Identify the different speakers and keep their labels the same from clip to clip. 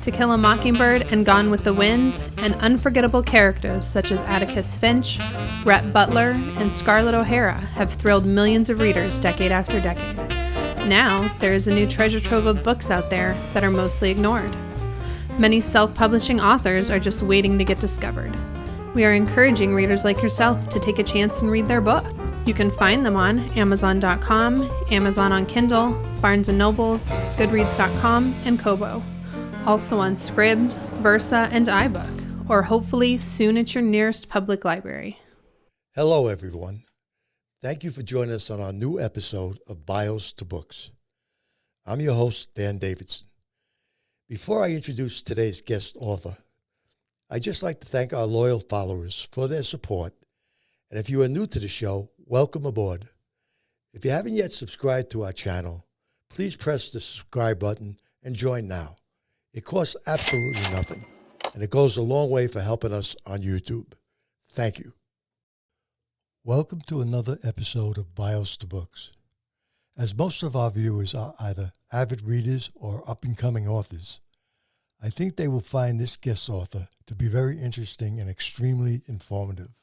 Speaker 1: To Kill a Mockingbird and Gone with the Wind, and unforgettable characters such as Atticus Finch, Rhett Butler, and Scarlett O'Hara have thrilled millions of readers decade after decade. Now, there is a new treasure trove of books out there that are mostly ignored. Many self-publishing authors are just waiting to get discovered. We are encouraging readers like yourself to take a chance and read their book. You can find them on Amazon.com, Amazon on Kindle, Barnes & Nobles, Goodreads.com, and Kobo. Also on Scribd, Versa, and iBook, or hopefully soon at your nearest public library.
Speaker 2: Hello, everyone. Thank you for joining us on our new episode of Bios to Books. I'm your host, Dan Davidson. Before I introduce today's guest author, I'd just like to thank our loyal followers for their support. And if you are new to the show, welcome aboard. If you haven't yet subscribed to our channel, please press the subscribe button and join now. It costs absolutely nothing, and it goes a long way for helping us on YouTube. Thank you. Welcome to another episode of Bios to Books. As most of our viewers are either avid readers or up-and-coming authors, I think they will find this guest author to be very interesting and extremely informative.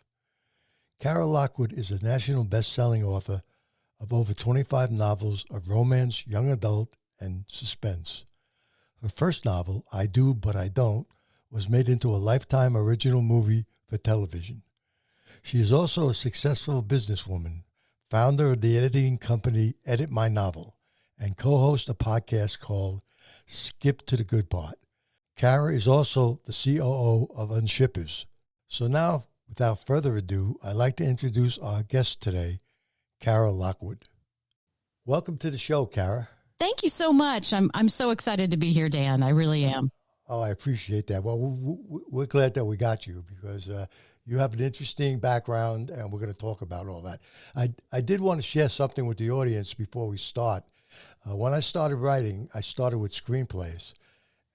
Speaker 2: Cara Lockwood is a national best-selling author of over 25 novels of romance, young adult, and suspense. Her first novel, I Do But I Don't, was made into a Lifetime original movie for television. She is also a successful businesswoman, founder of the editing company Edit My Novel, and co-host a podcast called Skip to the Good Part. Cara is also the COO of Unshippers. So now, without further ado, I'd like to introduce our guest today, Cara Lockwood. Welcome to the show, Cara.
Speaker 3: Thank you so much. I'm so excited to be here, Dan. I really am.
Speaker 2: Oh, I appreciate that. Well, we're glad that we got you because you have an interesting background, and we're going to talk about all that. I did want to share something with the audience before we start. When I started writing, I started with screenplays,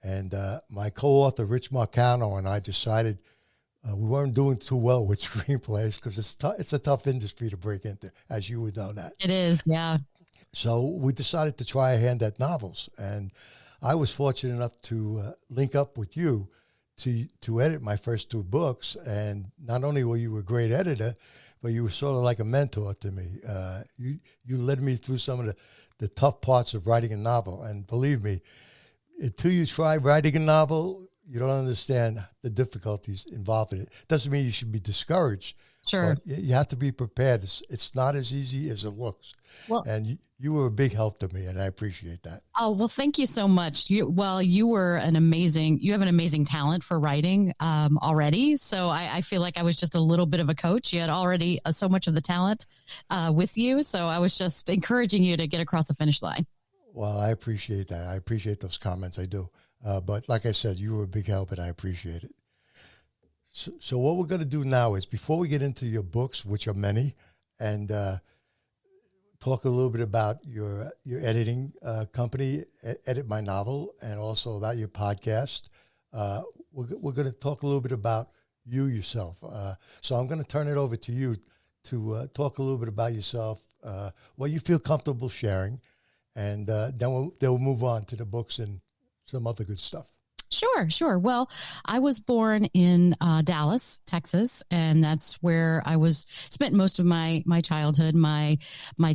Speaker 2: and my co-author, Rich Marcano, and I decided we weren't doing too well with screenplays because it's a tough industry to break into, as you would know that.
Speaker 3: It is, yeah.
Speaker 2: So we decided to try a hand at novels, and I was fortunate enough to link up with you to edit my first two books. And not only were you a great editor, but you were sort of like a mentor to me. You led me through some of the tough parts of writing a novel, and believe me, until you try writing a novel, you don't understand the difficulties involved in it. Doesn't mean you should be discouraged.
Speaker 3: Sure.
Speaker 2: But you have to be prepared. It's not as easy as it looks. Well, and you were a big help to me, and I appreciate that.
Speaker 3: Oh, well, thank you so much. You have an amazing talent for writing already. So I feel like I was just a little bit of a coach. You had already so much of the talent with you. So I was just encouraging you to get across the finish line.
Speaker 2: Well, I appreciate that. I appreciate those comments. I do. But like I said, you were a big help, and I appreciate it. So what we're going to do now is, before we get into your books, which are many, and talk a little bit about your editing company, Edit My Novel, and also about your podcast, we're going to talk a little bit about you yourself. So I'm going to turn it over to you to talk a little bit about yourself, what you feel comfortable sharing, and then we'll move on to the books and some other good stuff.
Speaker 3: Sure. Well, I was born in Dallas, Texas, and that's where I spent most of my childhood. My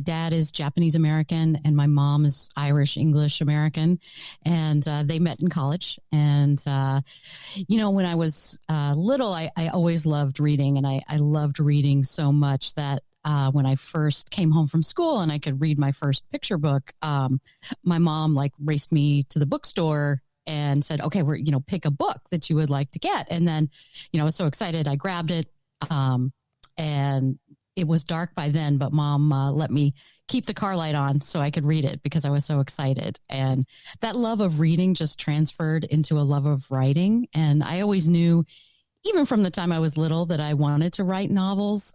Speaker 3: dad is Japanese American, and my mom is Irish English American, and they met in college. And when I was little, I always loved reading, and I loved reading so much that when I first came home from school and I could read my first picture book, my mom raced me to the bookstore and said, okay, pick a book that you would like to get. And then, I was so excited. I grabbed it. And it was dark by then, but Mom let me keep the car light on so I could read it because I was so excited. And that love of reading just transferred into a love of writing. And I always knew, even from the time I was little, that I wanted to write novels.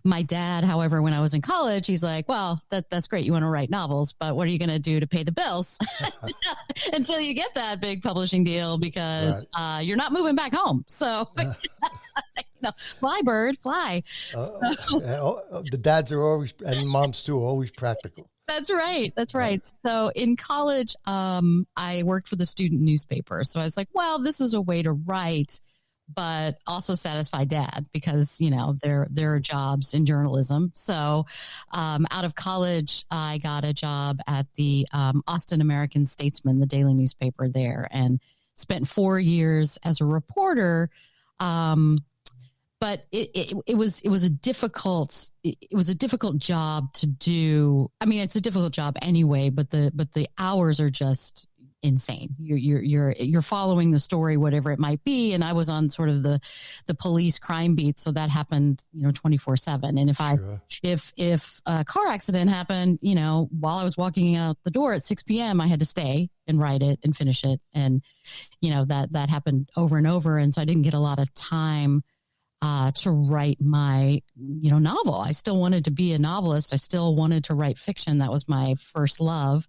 Speaker 3: My dad, however, when I was in college, he's like, well, that's great. You want to write novels, but what are you going to do to pay the bills until you get that big publishing deal? Because you're not moving back home. So fly, bird, fly.
Speaker 2: The dads are always, and moms too, are always practical.
Speaker 3: That's right. That's right. So in college, I worked for the student newspaper. So I was like, well, this is a way to write, but also satisfy dad because, there are jobs in journalism. So out of college, I got a job at the Austin American Statesman, the daily newspaper there, and spent 4 years as a reporter. But it was a difficult job to do. I mean, it's a difficult job anyway, but the hours are just insane. You're following the story, whatever it might be. And I was on sort of the police crime beat, so that happened 24/7. And if a car accident happened, while I was walking out the door at 6 p.m., I had to stay and write it and finish it. And that happened over and over, and so I didn't get a lot of time to write my, novel. I still wanted to be a novelist. I still wanted to write fiction. That was my first love.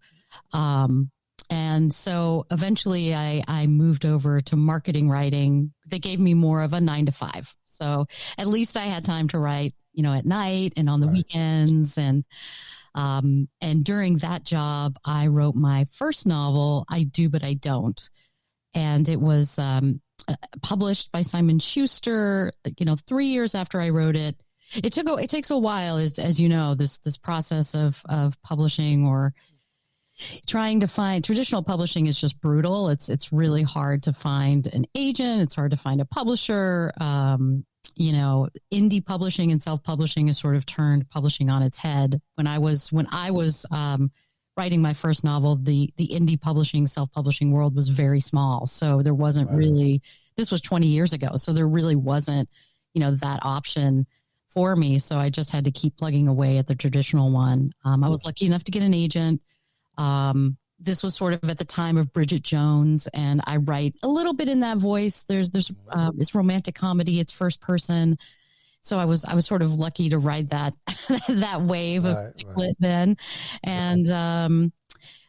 Speaker 3: And so eventually I moved over to marketing writing. They gave me more of a 9 to 5. So at least I had time to write, at night and on the weekends. And during that job, I wrote my first novel, I Do, But I Don't. And it was, published by Simon Schuster, 3 years after I wrote it. It takes a while, as you know, this process of publishing or trying to find. Traditional publishing is just brutal. It's really hard to find an agent. It's hard to find a publisher. Indie publishing and self-publishing has sort of turned publishing on its head. When I was writing my first novel, the indie publishing, self-publishing world was very small. So there wasn't really, this was 20 years ago. So there really wasn't, that option for me. So I just had to keep plugging away at the traditional one. I was lucky enough to get an agent. This was sort of at the time of Bridget Jones, and I write a little bit in that voice. It's romantic comedy. It's first person. So I was sort of lucky to ride that wave of lit then, and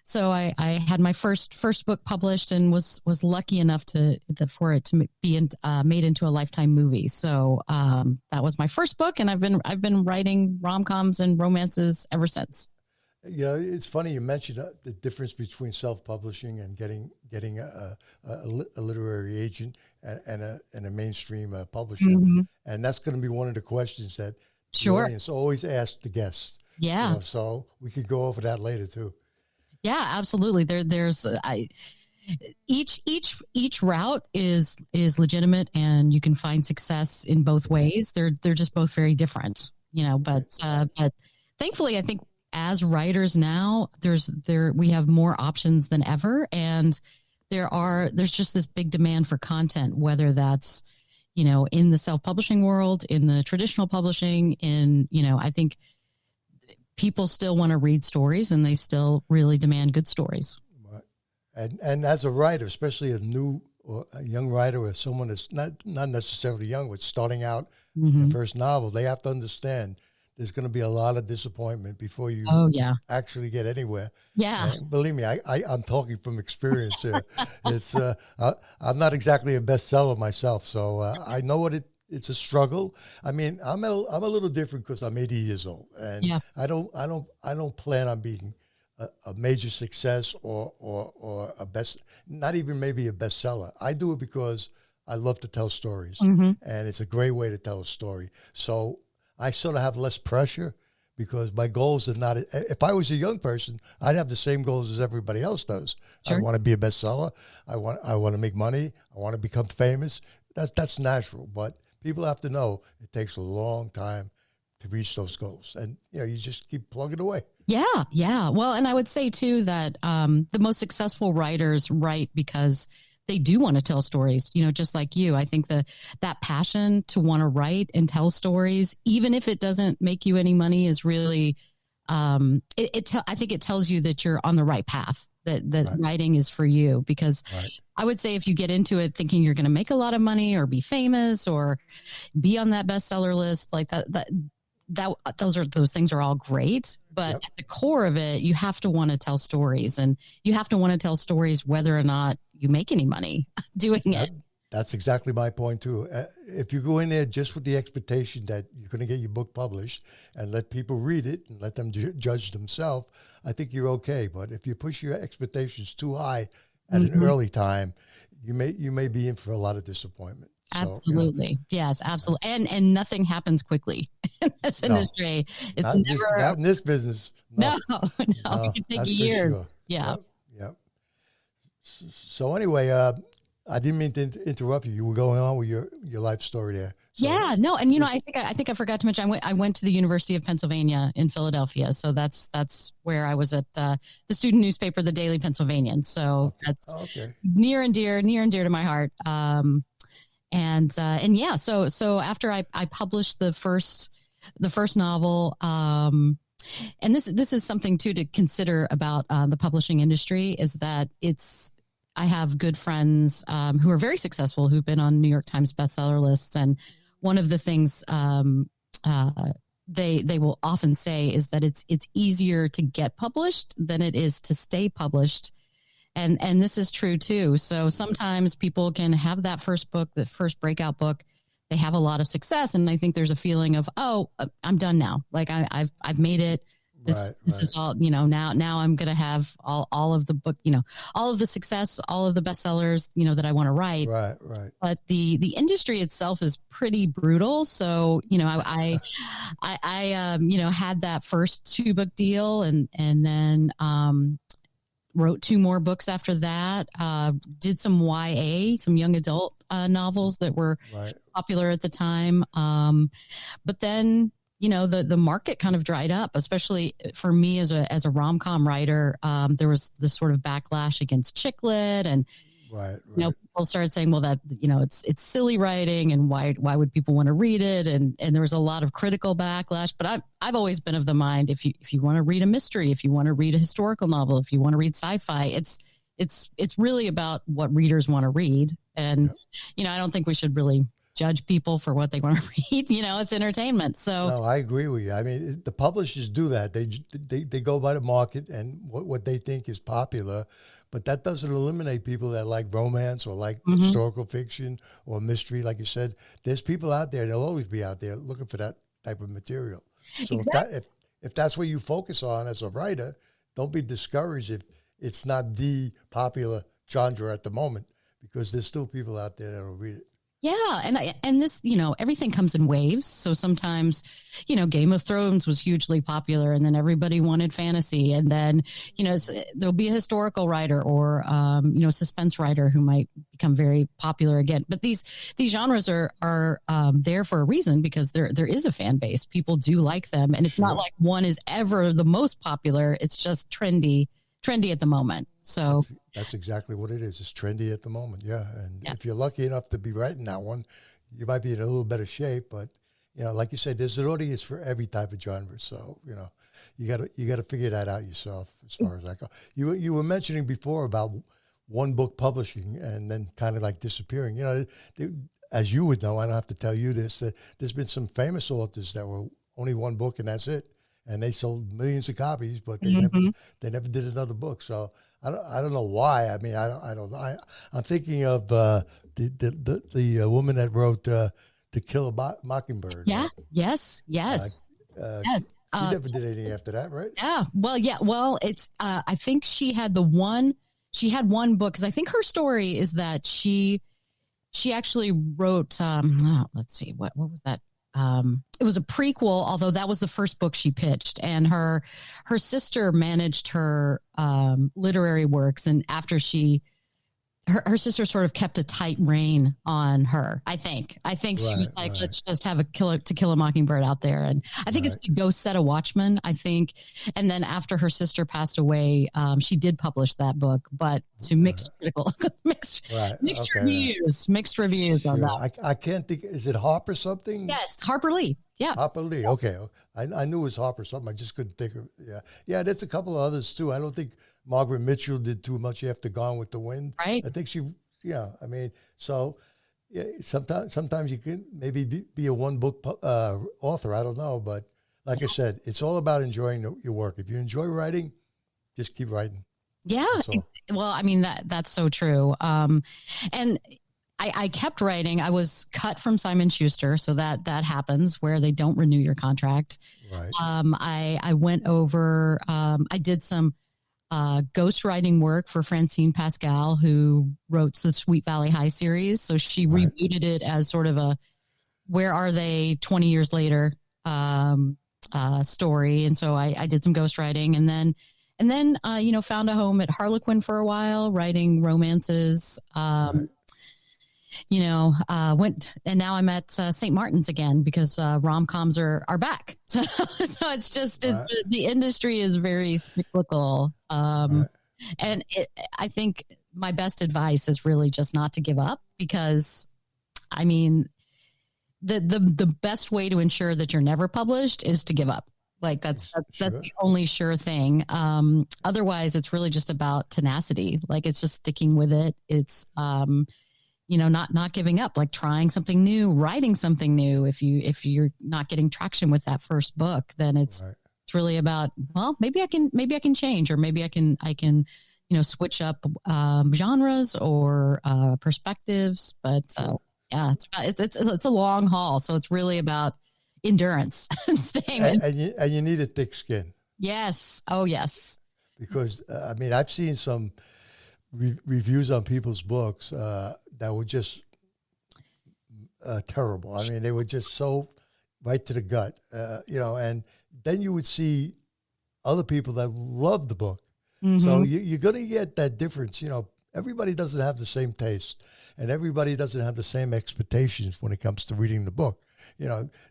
Speaker 3: so I had my first book published and was lucky enough for it to be made into a Lifetime movie. So that was my first book, and I've been writing rom-coms and romances ever since.
Speaker 2: It's funny you mentioned the difference between self-publishing and getting a literary agent and a mainstream publisher, and that's going to be one of the questions that the audience always asks the guests.
Speaker 3: Yeah,
Speaker 2: so we could go over that later too.
Speaker 3: Yeah, absolutely. There's each route is legitimate, and you can find success in both ways. They're just both very different, But thankfully, I think, as writers now, we have more options than ever, and there's just this big demand for content, whether that's in the self-publishing world, in the traditional publishing, I think people still want to read stories, and they still really demand good stories.
Speaker 2: Right. And as a writer, especially a new or a young writer or someone that's not necessarily young, but starting out their first novel, they have to understand there's going to be a lot of disappointment before you actually get anywhere.
Speaker 3: Yeah.
Speaker 2: And believe me, I'm talking from experience here. It's I'm not exactly a bestseller myself, so I know what it's a struggle. I mean, I'm a little different because I'm 80 years old, and I don't plan on being a major success or not even maybe a bestseller. I do it because I love to tell stories, and it's a great way to tell a story. So I sort of have less pressure because my goals are not, if I was a young person, I'd have the same goals as everybody else does. Sure. I want to be a bestseller. I want to make money. I want to become famous. That's natural, but people have to know it takes a long time to reach those goals. And, you just keep plugging away.
Speaker 3: Yeah. Well, and I would say too that the most successful writers write because they do want to tell stories, just like you. I think that passion to want to write and tell stories, even if it doesn't make you any money, is really, I think it tells you that you're on the right path, that writing is for you. Because I would say if you get into it thinking you're going to make a lot of money or be famous or be on that bestseller list, like those things are all great, but at the core of it, you have to want to tell stories, and you have to want to tell stories whether or not you make any money doing it.
Speaker 2: That's exactly my point too. If you go in there just with the expectation that you're going to get your book published and let people read it and let them judge themselves, I think you're okay. But if you push your expectations too high at an early time, you may be in for a lot of disappointment.
Speaker 3: Absolutely. Yes, absolutely. And nothing happens quickly in this industry. It's
Speaker 2: not in this business.
Speaker 3: No, it can take years. Sure. Yeah.
Speaker 2: Yep. So anyway, I didn't mean to interrupt you. You were going on with your life story there. So,
Speaker 3: yeah, no, and I think I forgot to mention I went to the University of Pennsylvania in Philadelphia, so that's where I was at the student newspaper, the Daily Pennsylvanian. So that's near and dear to my heart. And yeah, so after I published the first novel, and this is something too to consider about the publishing industry, is that I have good friends who are very successful, who've been on New York Times bestseller lists. And one of the things they will often say is that it's easier to get published than it is to stay published. And this is true too. So sometimes people can have that first book, the first breakout book. They have a lot of success. And I think there's a feeling of, oh, I'm done now. Like I've made it. This is all, now I'm going to have all of the book, all of the success, all of the bestsellers, that I want to write.
Speaker 2: Right.
Speaker 3: But the industry itself is pretty brutal. So, I had that first 2-book deal and then, wrote 2 more books after that, did some YA, some young adult novels that were popular at the time. But then, the market kind of dried up, especially for me as a rom-com writer. There was this sort of backlash against chick lit, and people started saying, well, that it's silly writing, and why would people want to read it? And there was a lot of critical backlash. But I've always been of the mind, if you want to read a mystery, if you want to read a historical novel, if you want to read sci-fi, it's really about what readers want to read. And I don't think we should really judge people for what they want to read. It's entertainment. So
Speaker 2: no, I agree with you. I mean, the publishers do that. They go by the market and what they think is popular, but that doesn't eliminate people that like romance or like historical fiction or mystery. Like you said, there's people out there. They'll always be out there looking for that type of material. So if that's what you focus on as a writer, don't be discouraged if it's not the popular genre at the moment, because there's still people out there that'll read it.
Speaker 3: Yeah. And this, everything comes in waves. So sometimes, Game of Thrones was hugely popular, and then everybody wanted fantasy. And then, there'll be a historical writer or, suspense writer who might become very popular again. But these genres are there for a reason, because there is a fan base. People do like them. And it's not like one is ever the most popular. It's just trendy at the moment. So
Speaker 2: that's exactly what it is. It's trendy at the moment. Yeah. And if you're lucky enough to be writing that one, you might be in a little better shape, but like you said, there's an audience for every type of genre. So, you gotta figure that out yourself as far as that goes. You were mentioning before about one book publishing and then kind of like disappearing. As you would know, I don't have to tell you this, that there's been some famous authors that were only one book and that's it. And they sold millions of copies, but they never did another book. So I don't know why. I mean, I don't know. I'm thinking of the woman that wrote To Kill a Mockingbird.
Speaker 3: Yeah. Right? Yes. Yes.
Speaker 2: She never did anything after that, right?
Speaker 3: Yeah. Well, yeah. Well, it's. I think she had one book, because I think her story is that she actually wrote. Let's see, what was that? It was a prequel, although that was the first book she pitched, and her sister managed her literary works. And after her sister sort of kept a tight rein on her. I think she was like, let's just have To Kill a Mockingbird out there. And I think it's To Go Set a Watchman, I think. And then after her sister passed away, she did publish that book, but to mixed reviews on that.
Speaker 2: I can't think, is it Harper something?
Speaker 3: Yes, Harper Lee. Yeah.
Speaker 2: Harper Lee. Okay. I knew it was Harper something. I just couldn't think of it. Yeah. There's a couple of others too. I don't think Margaret Mitchell did too much after Gone with the Wind.
Speaker 3: Right.
Speaker 2: I think sometimes you can maybe be a one book author. I don't know. But like I said, it's all about enjoying your work. If you enjoy writing, just keep writing.
Speaker 3: Yeah. Well, I mean, that's so true. And I kept writing. I was cut from Simon Schuster, so that happens where they don't renew your contract.
Speaker 2: Right.
Speaker 3: I went over. I did some ghostwriting work for Francine Pascal, who wrote the Sweet Valley High series. So she rebooted it as sort of a where are they 20 years later story. And so I did some ghostwriting, and then found a home at Harlequin for a while, writing romances. Went, and now I'm at St. Martin's again because rom-coms are back. So it's just the industry is very cyclical. And I think my best advice is really just not to give up, because I mean, the best way to ensure that you're never published is to give up. Like that's the only sure thing. Otherwise it's really just about tenacity. Like it's just sticking with it. It's, not giving up, like trying something new, writing something new. If you're not getting traction with that first book, then it's really about, well, maybe I can change, or maybe I can, switch up, genres or, perspectives. But, it's a long haul. So it's really about endurance and staying.
Speaker 2: And you need a thick skin.
Speaker 3: Yes. Oh, yes.
Speaker 2: Because, I've seen some reviews on people's books that were just terrible. I mean, they were just so right to the gut, and then you would see other people that loved the book. Mm-hmm. So you're going to get that difference. Everybody doesn't have the same taste, and everybody doesn't have the same expectations when it comes to reading the book.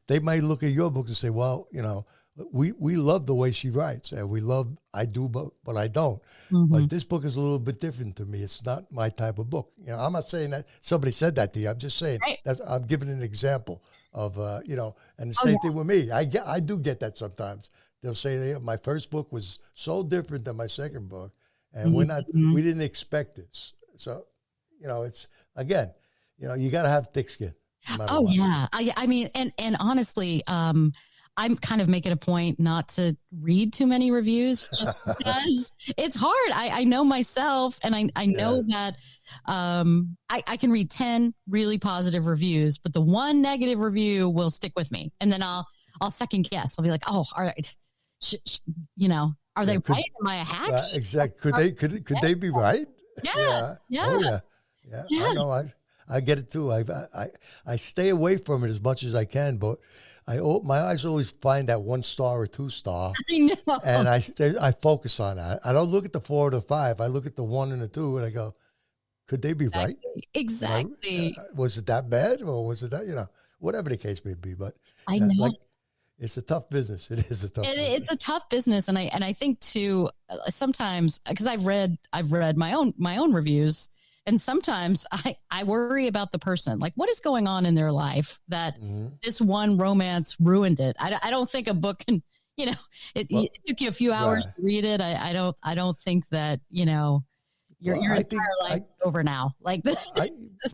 Speaker 2: They might look at your book and say, well, we love the way she writes, and I do, but I don't. Mm-hmm. But this book is a little bit different to me. It's not my type of book. I'm not saying that somebody said that to you. I'm just saying I'm giving an example of, and the same thing with me. I do get that sometimes. They'll say my first book was so different than my second book, and we didn't expect this. So, it's, again, you got to have thick skin.
Speaker 3: Oh, what. Yeah. I mean, and honestly, I'm kind of making a point not to read too many reviews just because it's hard. I know myself, and I know that I can read 10 really positive reviews, but the one negative review will stick with me. And then I'll second guess. I'll be like, oh, all right. Are they right? Am I a hack?
Speaker 2: Exactly. Could they be right?
Speaker 3: Yeah.
Speaker 2: Oh, yeah. I know. I get it too. I stay away from it as much as I can, but my eyes always find that 1 star or 2 star.
Speaker 3: I know.
Speaker 2: And I focus on that. I don't look at the 4 or the 5. I look at the 1 and the 2, and I go, could they be right?
Speaker 3: Exactly.
Speaker 2: Was it that bad, or was it that, whatever the case may be? But
Speaker 3: I know.
Speaker 2: It's a tough business. It is a tough business.
Speaker 3: It's a tough business. And I think too, sometimes, because I've read my own reviews, and sometimes I worry about the person, like what is going on in their life that this one romance ruined it. I don't think a book can, it took you a few hours to read it. I don't think that, your entire life is over now. Like this.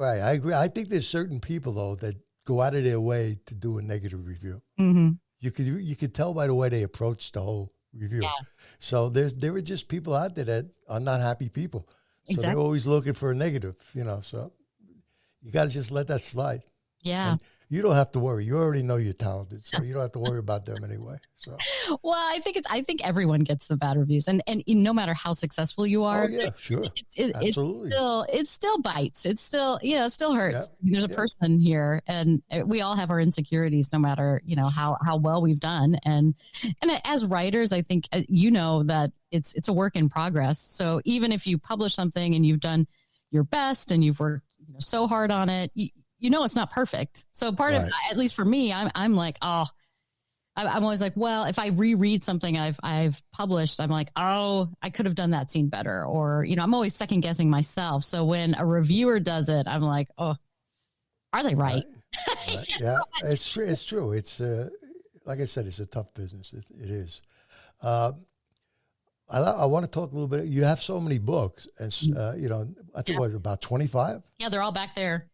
Speaker 2: I agree. I think there's certain people though that go out of their way to do a negative review.
Speaker 3: Mm-hmm.
Speaker 2: You could tell by the way they approach the whole review. Yeah. So there are just people out there that are not happy people. So they're always looking for a negative, so you got to just let that slide.
Speaker 3: Yeah.
Speaker 2: And you don't have to worry. You already know you're talented, so you don't have to worry about them anyway. So,
Speaker 3: well, I think everyone gets the bad reviews, and no matter how successful you are,
Speaker 2: sure, absolutely,
Speaker 3: it still bites. It still, it still hurts. Yeah. There's a person here, and we all have our insecurities, no matter how well we've done. And as writers, I think that it's a work in progress. So even if you publish something and you've done your best and you've worked so hard on it, it's not perfect. So part of, at least for me, I'm like, I'm always like, well, if I reread something I've published, I'm like, oh, I could have done that scene better. Or, I'm always second guessing myself. So when a reviewer does it, I'm like, oh, are they right?
Speaker 2: Yeah, it's true. It's like I said, it's a tough business. It is. I want to talk a little bit. You have so many books, and I think it was about 25.
Speaker 3: Yeah, they're all back there.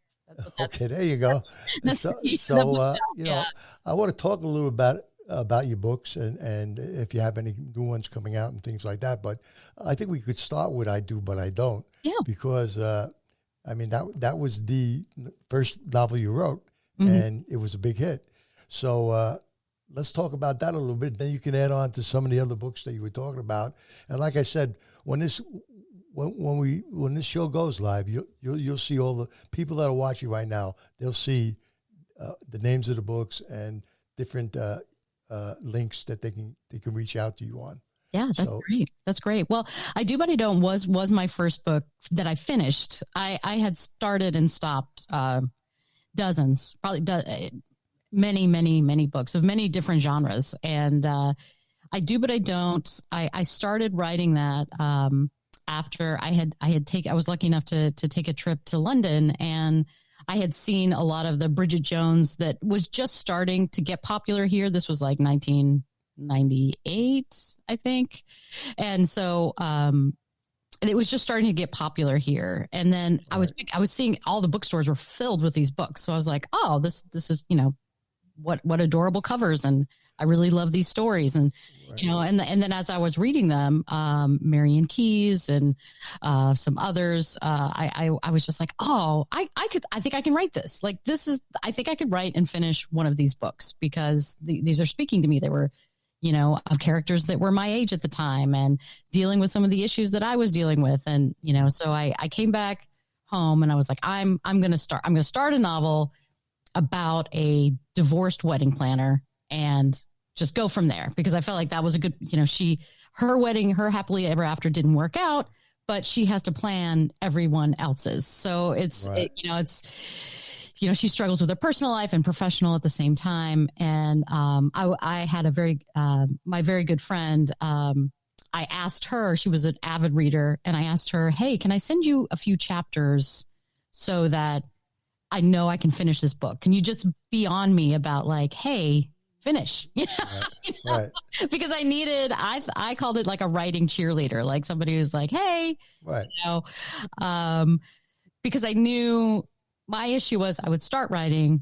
Speaker 2: Okay, there you go. I want to talk a little about your books and if you have any new ones coming out and things like that. But I think we could start with I Do, But I Don't.
Speaker 3: Yeah.
Speaker 2: Because I mean, that was the first novel you wrote, and it was a big hit. So let's talk about that a little bit. Then you can add on to some of the other books that you were talking about. And like I said, when this show goes live, you'll see all the people that are watching right now. They'll see the names of the books and different links that they can reach out to you on.
Speaker 3: Yeah, that's great. That's great. Well, I Do But I Don't was my first book that I finished. I had started and stopped dozens, probably many books of many different genres. And I Do But I Don't. I started writing that after I was lucky enough to take a trip to London, and I had seen a lot of the Bridget Jones that was just starting to get popular here. This was like 1998, I think. And so it was just starting to get popular here. And then I was seeing all the bookstores were filled with these books. So I was like, oh, this is, what adorable covers. And I really love these stories. And, and then as I was reading them, Marian Keyes and some others, I was just like, oh, I think I can write this. Like, I think I could write and finish one of these books because these are speaking to me. They were, of characters that were my age at the time and dealing with some of the issues that I was dealing with. And, so I came back home and I was like, I'm going to start a novel about a divorced wedding planner and just go from there, because I felt like that was a good, her wedding, her happily ever after didn't work out, but she has to plan everyone else's. So she struggles with her personal life and professional at the same time. And I had my very good friend, I asked her, she was an avid reader, and I asked her, hey, can I send you a few chapters so that I know I can finish this book? Can you just be on me about like, hey, finish? Right. Because I called it like a writing cheerleader, like somebody who's like, hey,
Speaker 2: right.
Speaker 3: Because I knew my issue was I would start writing,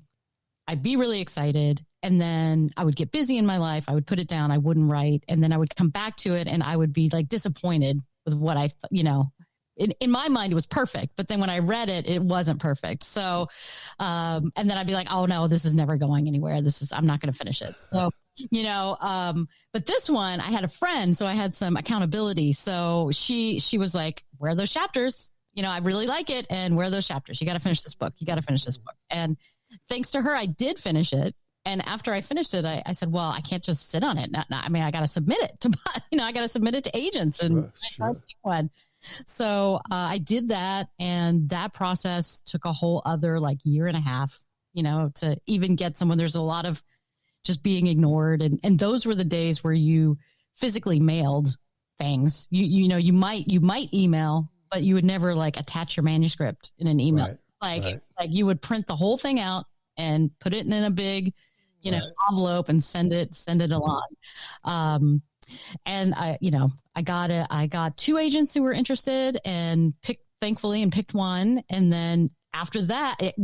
Speaker 3: I'd be really excited, and then I would get busy in my life. I would put it down. I wouldn't write. And then I would come back to it and I would be like disappointed with what in my mind, it was perfect. But then when I read it, it wasn't perfect. So, and then I'd be like, oh no, this is never going anywhere. I'm not going to finish it. So, but this one, I had a friend, so I had some accountability. So she was like, where are those chapters? I really like it. And where are those chapters? You got to finish this book. You got to finish this book. And thanks to her, I did finish it. And after I finished it, I said, well, I can't just sit on it. I mean, I got to submit it to, I got to submit it to agents and one. So I did that. And that process took a whole other like year and a half, to even get someone. There's a lot of just being ignored. And those were the days where you physically mailed things. You might email, but you would never like attach your manuscript in an email. Right. Like you would print the whole thing out and put it in a big, envelope and send it along. And I got two agents who were interested and picked one. And then after that, it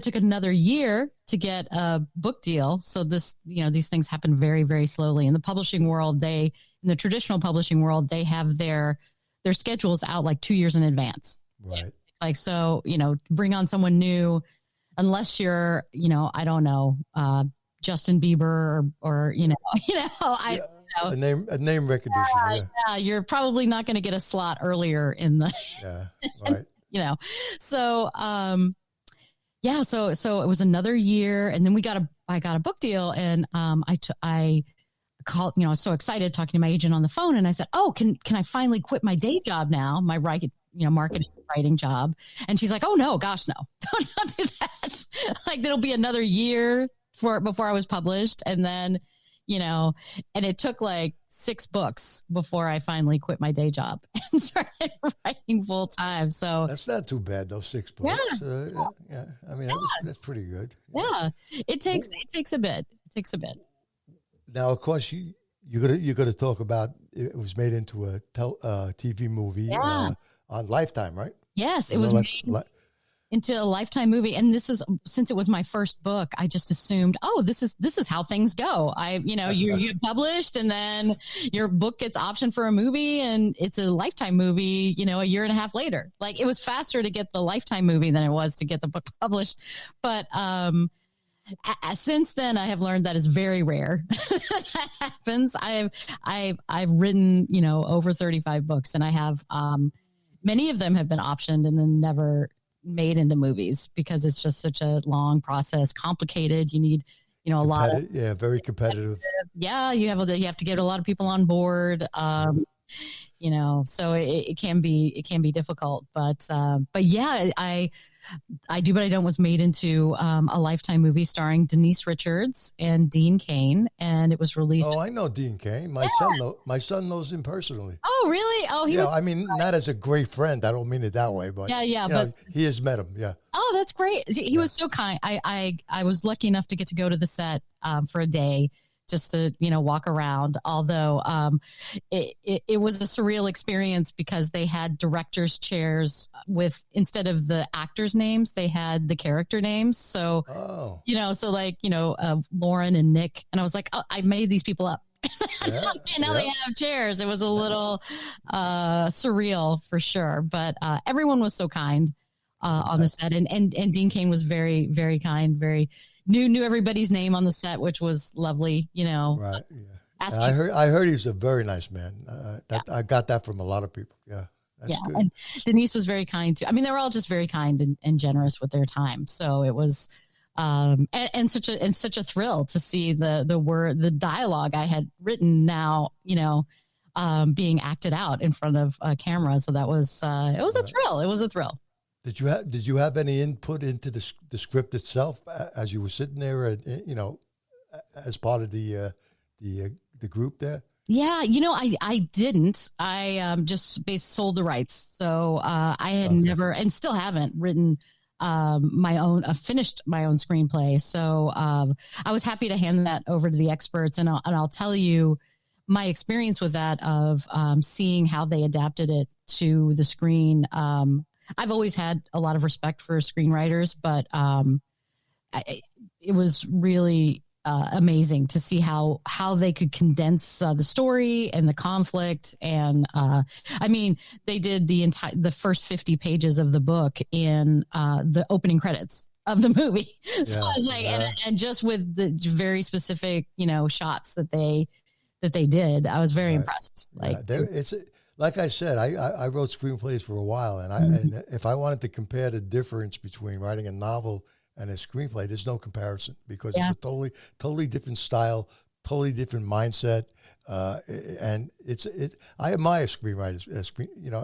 Speaker 3: took another year to get a book deal. So these things happen very, very slowly in the publishing world. In the traditional publishing world, they have their schedules out like 2 years in advance.
Speaker 2: Right.
Speaker 3: Like, so, bring on someone new, unless you're, I don't know, Justin Bieber or a
Speaker 2: name recognition.
Speaker 3: Yeah. You're probably not going to get a slot earlier in the,
Speaker 2: right.
Speaker 3: So, so it was another year, and then I got a book deal, and I called, I was so excited talking to my agent on the phone, and I said, oh, can I finally quit my day job now, my marketing writing job? And she's like, oh no, gosh, no, don't do that. Like, there'll be another year before I was published. And then, and it took like 6 books before I finally quit my day job and started writing full time. So
Speaker 2: that's not too bad, those 6 books. Yeah. I mean, that's pretty good.
Speaker 3: Yeah. It takes a bit.
Speaker 2: Now, of course, you're gonna talk about it was made into a TV movie on Lifetime, right?
Speaker 3: Yes, it was made. into a Lifetime movie. And since it was my first book, I just assumed, oh, this is how things go. You get published and then your book gets optioned for a movie and it's a Lifetime movie, a year and a half later. Like, it was faster to get the Lifetime movie than it was to get the book published. But, since then, I have learned that is very rare. That happens. I've written, over 35 books, and I have, many of them have been optioned and then never made into movies because it's just such a long process, complicated. You need, a lot of,
Speaker 2: very competitive.
Speaker 3: Yeah. You have to get a lot of people on board. So it can be difficult, but yeah, I Do But I Don't was made into a Lifetime movie starring Denise Richards and Dean Cain, and it was released.
Speaker 2: Oh, I know Dean Cain. My son knows him personally.
Speaker 3: Oh, really? Oh, he was.
Speaker 2: I mean, not as a great friend. I don't mean it that way, but but he has met him. Yeah.
Speaker 3: Oh, that's great. He was so kind. I was lucky enough to get to go to the set for a day, just to, walk around. Although it was a surreal experience because they had directors' chairs with, instead of the actors' names, they had the character names. So, Lauren and Nick. And I was like, oh, I made these people up. And now they have chairs. It was a little surreal for sure. But everyone was so kind on the set. And Dean Cain was very, very kind, very knew everybody's name on the set, which was lovely,
Speaker 2: Right. Yeah. I heard he's a very nice man. I got that from a lot of people. Yeah. That's good. And
Speaker 3: Denise was very kind too. I mean, they were all just very kind and generous with their time. So it was, and such a thrill to see the dialogue I had written now, being acted out in front of a camera. So that was, it was a thrill. It was a thrill.
Speaker 2: Did you have any input into the script itself as you were sitting there, as part of the group there?
Speaker 3: Yeah, I didn't. I just sold the rights, so I had never and still haven't written finished my own screenplay. So I was happy to hand that over to the experts, and I'll tell you my experience with that of seeing how they adapted it to the screen. I've always had a lot of respect for screenwriters, but it was really amazing to see how they could condense the story and the conflict. And they did the first 50 pages of the book in the opening credits of the movie. So I was like, and just with the very specific, shots that they did, I was very impressed.
Speaker 2: Like I said, I wrote screenplays for a while, and if I wanted to compare the difference between writing a novel and a screenplay, there's no comparison because it's a totally different style, totally different mindset, and I admire screenwriters.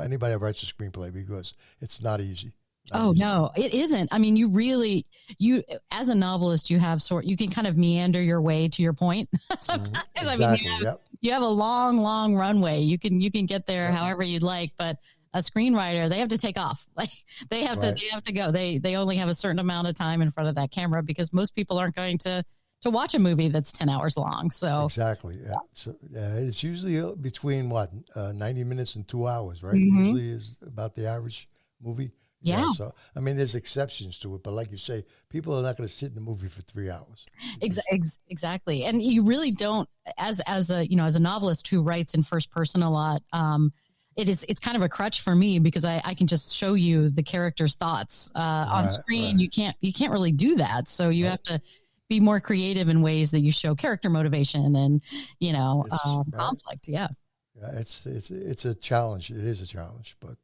Speaker 2: Anybody that writes a screenplay because it's not easy.
Speaker 3: No, it isn't. I mean, you as a novelist, you can kind of meander your way to your point. Sometimes,
Speaker 2: exactly.
Speaker 3: You have a long, long runway. You can get there however you'd like, but a screenwriter, they have to take off. Like they have to go. They only have a certain amount of time in front of that camera because most people aren't going to watch a movie that's 10 hours long. So
Speaker 2: exactly. Yeah. So it's usually between 90 minutes and 2 hours, right? Usually is about the average movie.
Speaker 3: Yeah.
Speaker 2: So, I mean, there's exceptions to it, but like you say, people are not going to sit in the movie for 3 hours.
Speaker 3: Exactly. And you really don't, as a novelist who writes in first person a lot, it's kind of a crutch for me because I can just show you the character's thoughts on screen. Right. You can't really do that. So you have to be more creative in ways that you show character motivation and, conflict. Yeah.
Speaker 2: Yeah. It's a challenge. It is a challenge, but,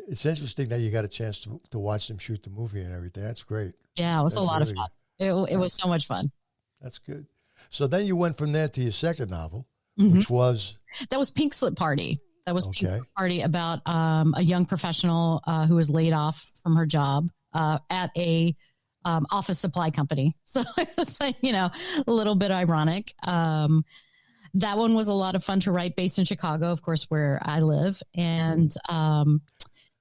Speaker 2: it's interesting that you got a chance to watch them shoot the movie and everything. That's great.
Speaker 3: Yeah, it was a lot of fun. It was so much fun.
Speaker 2: That's good. So then you went from there to your second novel, which was?
Speaker 3: That was Pink Slip Party. That was Pink Slip Party about a young professional who was laid off from her job at a office supply company. So it was a little bit ironic. That one was a lot of fun to write, based in Chicago, of course, where I live. And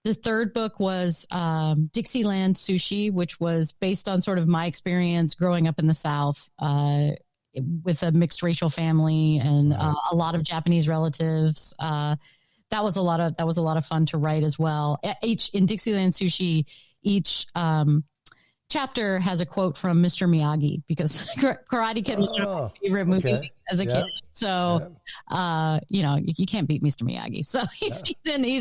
Speaker 3: the third book was Dixieland Sushi, which was based on sort of my experience growing up in the South with a mixed racial family and a lot of Japanese relatives. that was a lot of fun to write as well. In Dixieland Sushi, each chapter has a quote from Mr. Miyagi, because Karate Kid was one of my favorite movies as a kid. So, you can't beat Mr. Miyagi. So he's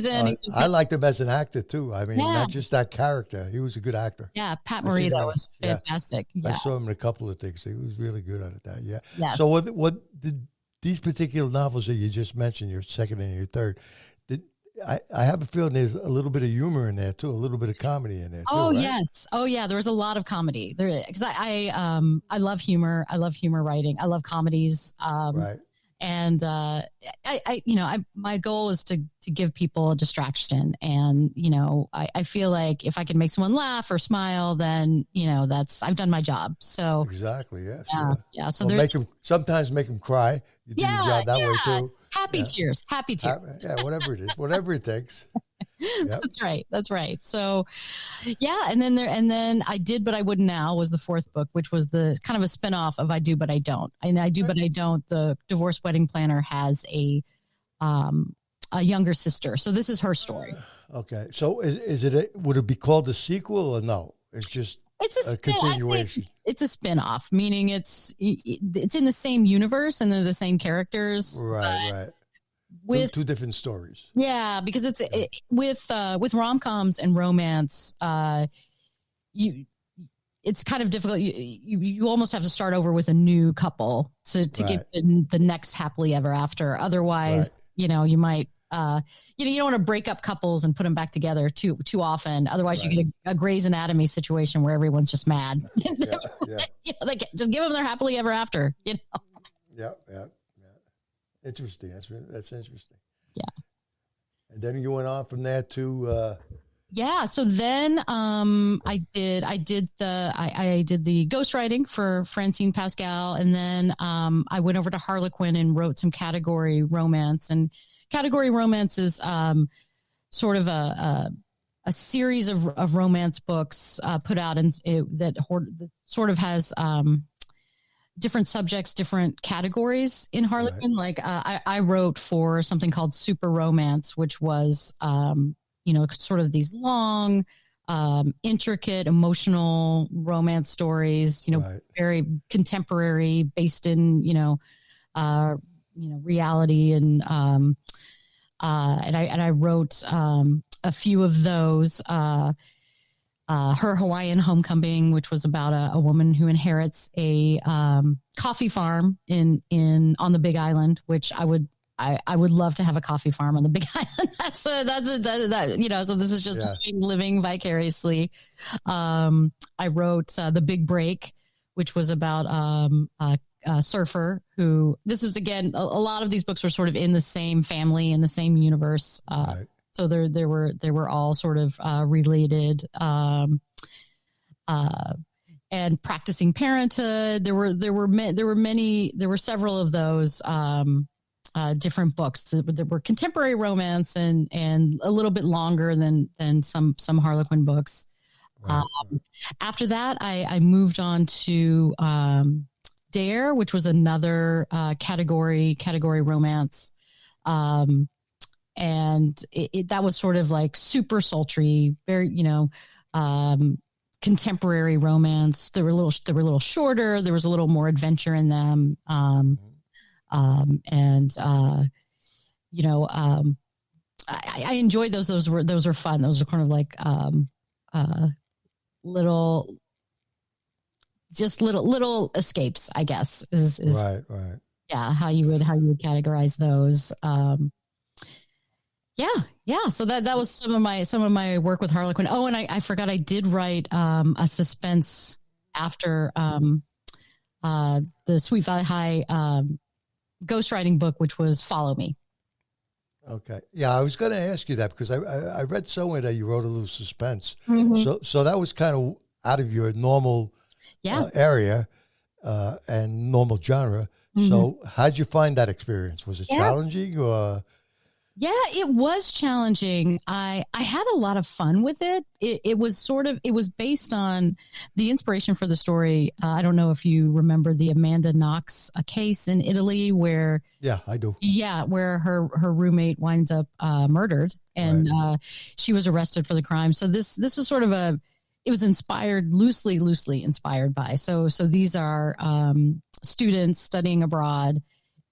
Speaker 3: in.
Speaker 2: I liked him as an actor too. I mean, not just that character. He was a good actor.
Speaker 3: Yeah, Pat Morita was fantastic.
Speaker 2: I saw him in a couple of things. He was really good at that. Yeah.
Speaker 3: Yes.
Speaker 2: So what did these particular novels that you just mentioned, your second and your third, I have a feeling there's a little bit of humor in there too, a little bit of comedy in there too.
Speaker 3: Oh,
Speaker 2: right?
Speaker 3: yes. Oh, yeah. There was a lot of comedy there, because I love humor. I love humor writing. I love comedies.
Speaker 2: Right.
Speaker 3: And my goal is to give people a distraction. And, I feel like if I can make someone laugh or smile, then, I've done my job. So
Speaker 2: exactly. Yeah.
Speaker 3: Yeah.
Speaker 2: Sure.
Speaker 3: Yeah. So
Speaker 2: sometimes make them cry. You do your job that way too.
Speaker 3: Happy tears.
Speaker 2: Yeah. Whatever it is, whatever it takes. Yep.
Speaker 3: That's right. So, yeah. And then I Did But I Wouldn't Now was the fourth book, which was the kind of a spinoff of I Do But I Don't. And I Do But I Don't, the divorced wedding planner has a younger sister. So this is her story.
Speaker 2: Okay. So would it be called a sequel or no? It's just a continuation.
Speaker 3: It's a spinoff, meaning it's in the same universe and they're the same characters.
Speaker 2: Right. With two different stories.
Speaker 3: Yeah, because with rom-coms and romance, it's kind of difficult. You almost have to start over with a new couple to get the next happily ever after. Otherwise, you might you don't want to break up couples and put them back together too often. Otherwise, you get a Grey's Anatomy situation where everyone's just mad. Just give them their happily ever after.
Speaker 2: Yeah. Interesting. That's interesting.
Speaker 3: Yeah.
Speaker 2: And then you went on from there to.
Speaker 3: So then I did the ghostwriting for Francine Pascal, and then I went over to Harlequin and wrote some category romance. And category romance is sort of a series of romance books put out that sort of has different subjects, different categories in Harlequin. Right. Like I wrote for something called Super Romance, which was sort of these long, intricate, emotional romance stories. Very contemporary, based in reality, and I wrote a few of those. Her Hawaiian Homecoming, which was about a woman who inherits a coffee farm on the Big Island, which I would love to have a coffee farm on the Big Island. So this is just living vicariously. I wrote The Big Break, which was about a surfer who, this is again, a lot of these books are sort of in the same family, in the same universe. Right. So they were all sort of related, and Practicing Parenthood. There were several of those different books that were contemporary romance and a little bit longer than some Harlequin books. Right. After that, I moved on to Dare, which was another category romance. And that was sort of like super sultry, very, contemporary romance. They were a little shorter. There was a little more adventure in them. I enjoyed those. Those were fun. Those were kind of like, little escapes, I guess, is
Speaker 2: right.
Speaker 3: Yeah. How you would categorize those. Yeah. So that was some of my work with Harlequin. Oh, and I forgot I did write a suspense after the Sweet Valley High ghostwriting book, which was Follow Me.
Speaker 2: Okay. Yeah, I was going to ask you that because I read somewhere that you wrote a little suspense. Mm-hmm. So that was kind of out of your normal area and normal genre. Mm-hmm. So how'd you find that experience? Was it challenging or?
Speaker 3: Yeah, it was challenging. I had a lot of fun with it. It was it was based on the inspiration for the story. I don't know if you remember the Amanda Knox case in Italy where,
Speaker 2: Yeah, I do.
Speaker 3: yeah, where her roommate winds up murdered, and
Speaker 2: Right.
Speaker 3: she was arrested for the crime. So this was sort of it was inspired, loosely inspired by. So these are students studying abroad,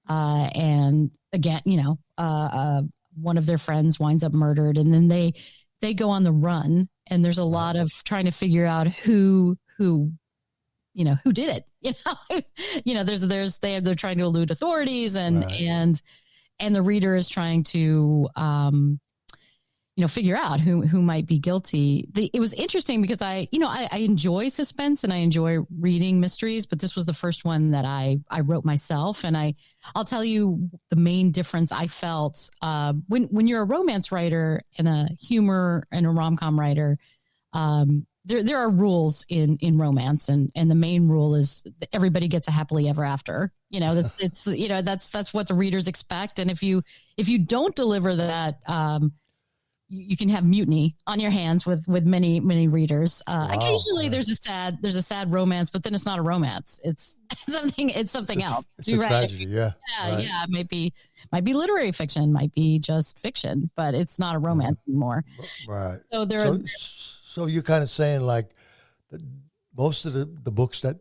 Speaker 3: and again, one of their friends winds up murdered, and then they go on the run, and there's a lot of trying to figure out who did it. They're trying to elude authorities, and
Speaker 2: Right.
Speaker 3: and the reader is trying to figure out who might be guilty. It was interesting because I enjoy suspense and I enjoy reading mysteries, but this was the first one that I wrote myself. And I'll tell you the main difference I felt when you're a romance writer and a humor and a rom-com writer. There are rules in romance, and the main rule is that everybody gets a happily ever after. That's what the readers expect, and if you don't deliver that, you can have mutiny on your hands with many readers.
Speaker 2: Wow.
Speaker 3: Occasionally, there's a sad romance, but then it's not a romance. It's something else.
Speaker 2: It's a tragedy. Yeah. Right.
Speaker 3: Yeah. It might be literary fiction, might be just fiction, but it's not a romance anymore.
Speaker 2: Right.
Speaker 3: So
Speaker 2: So you're kind of saying like most of the books that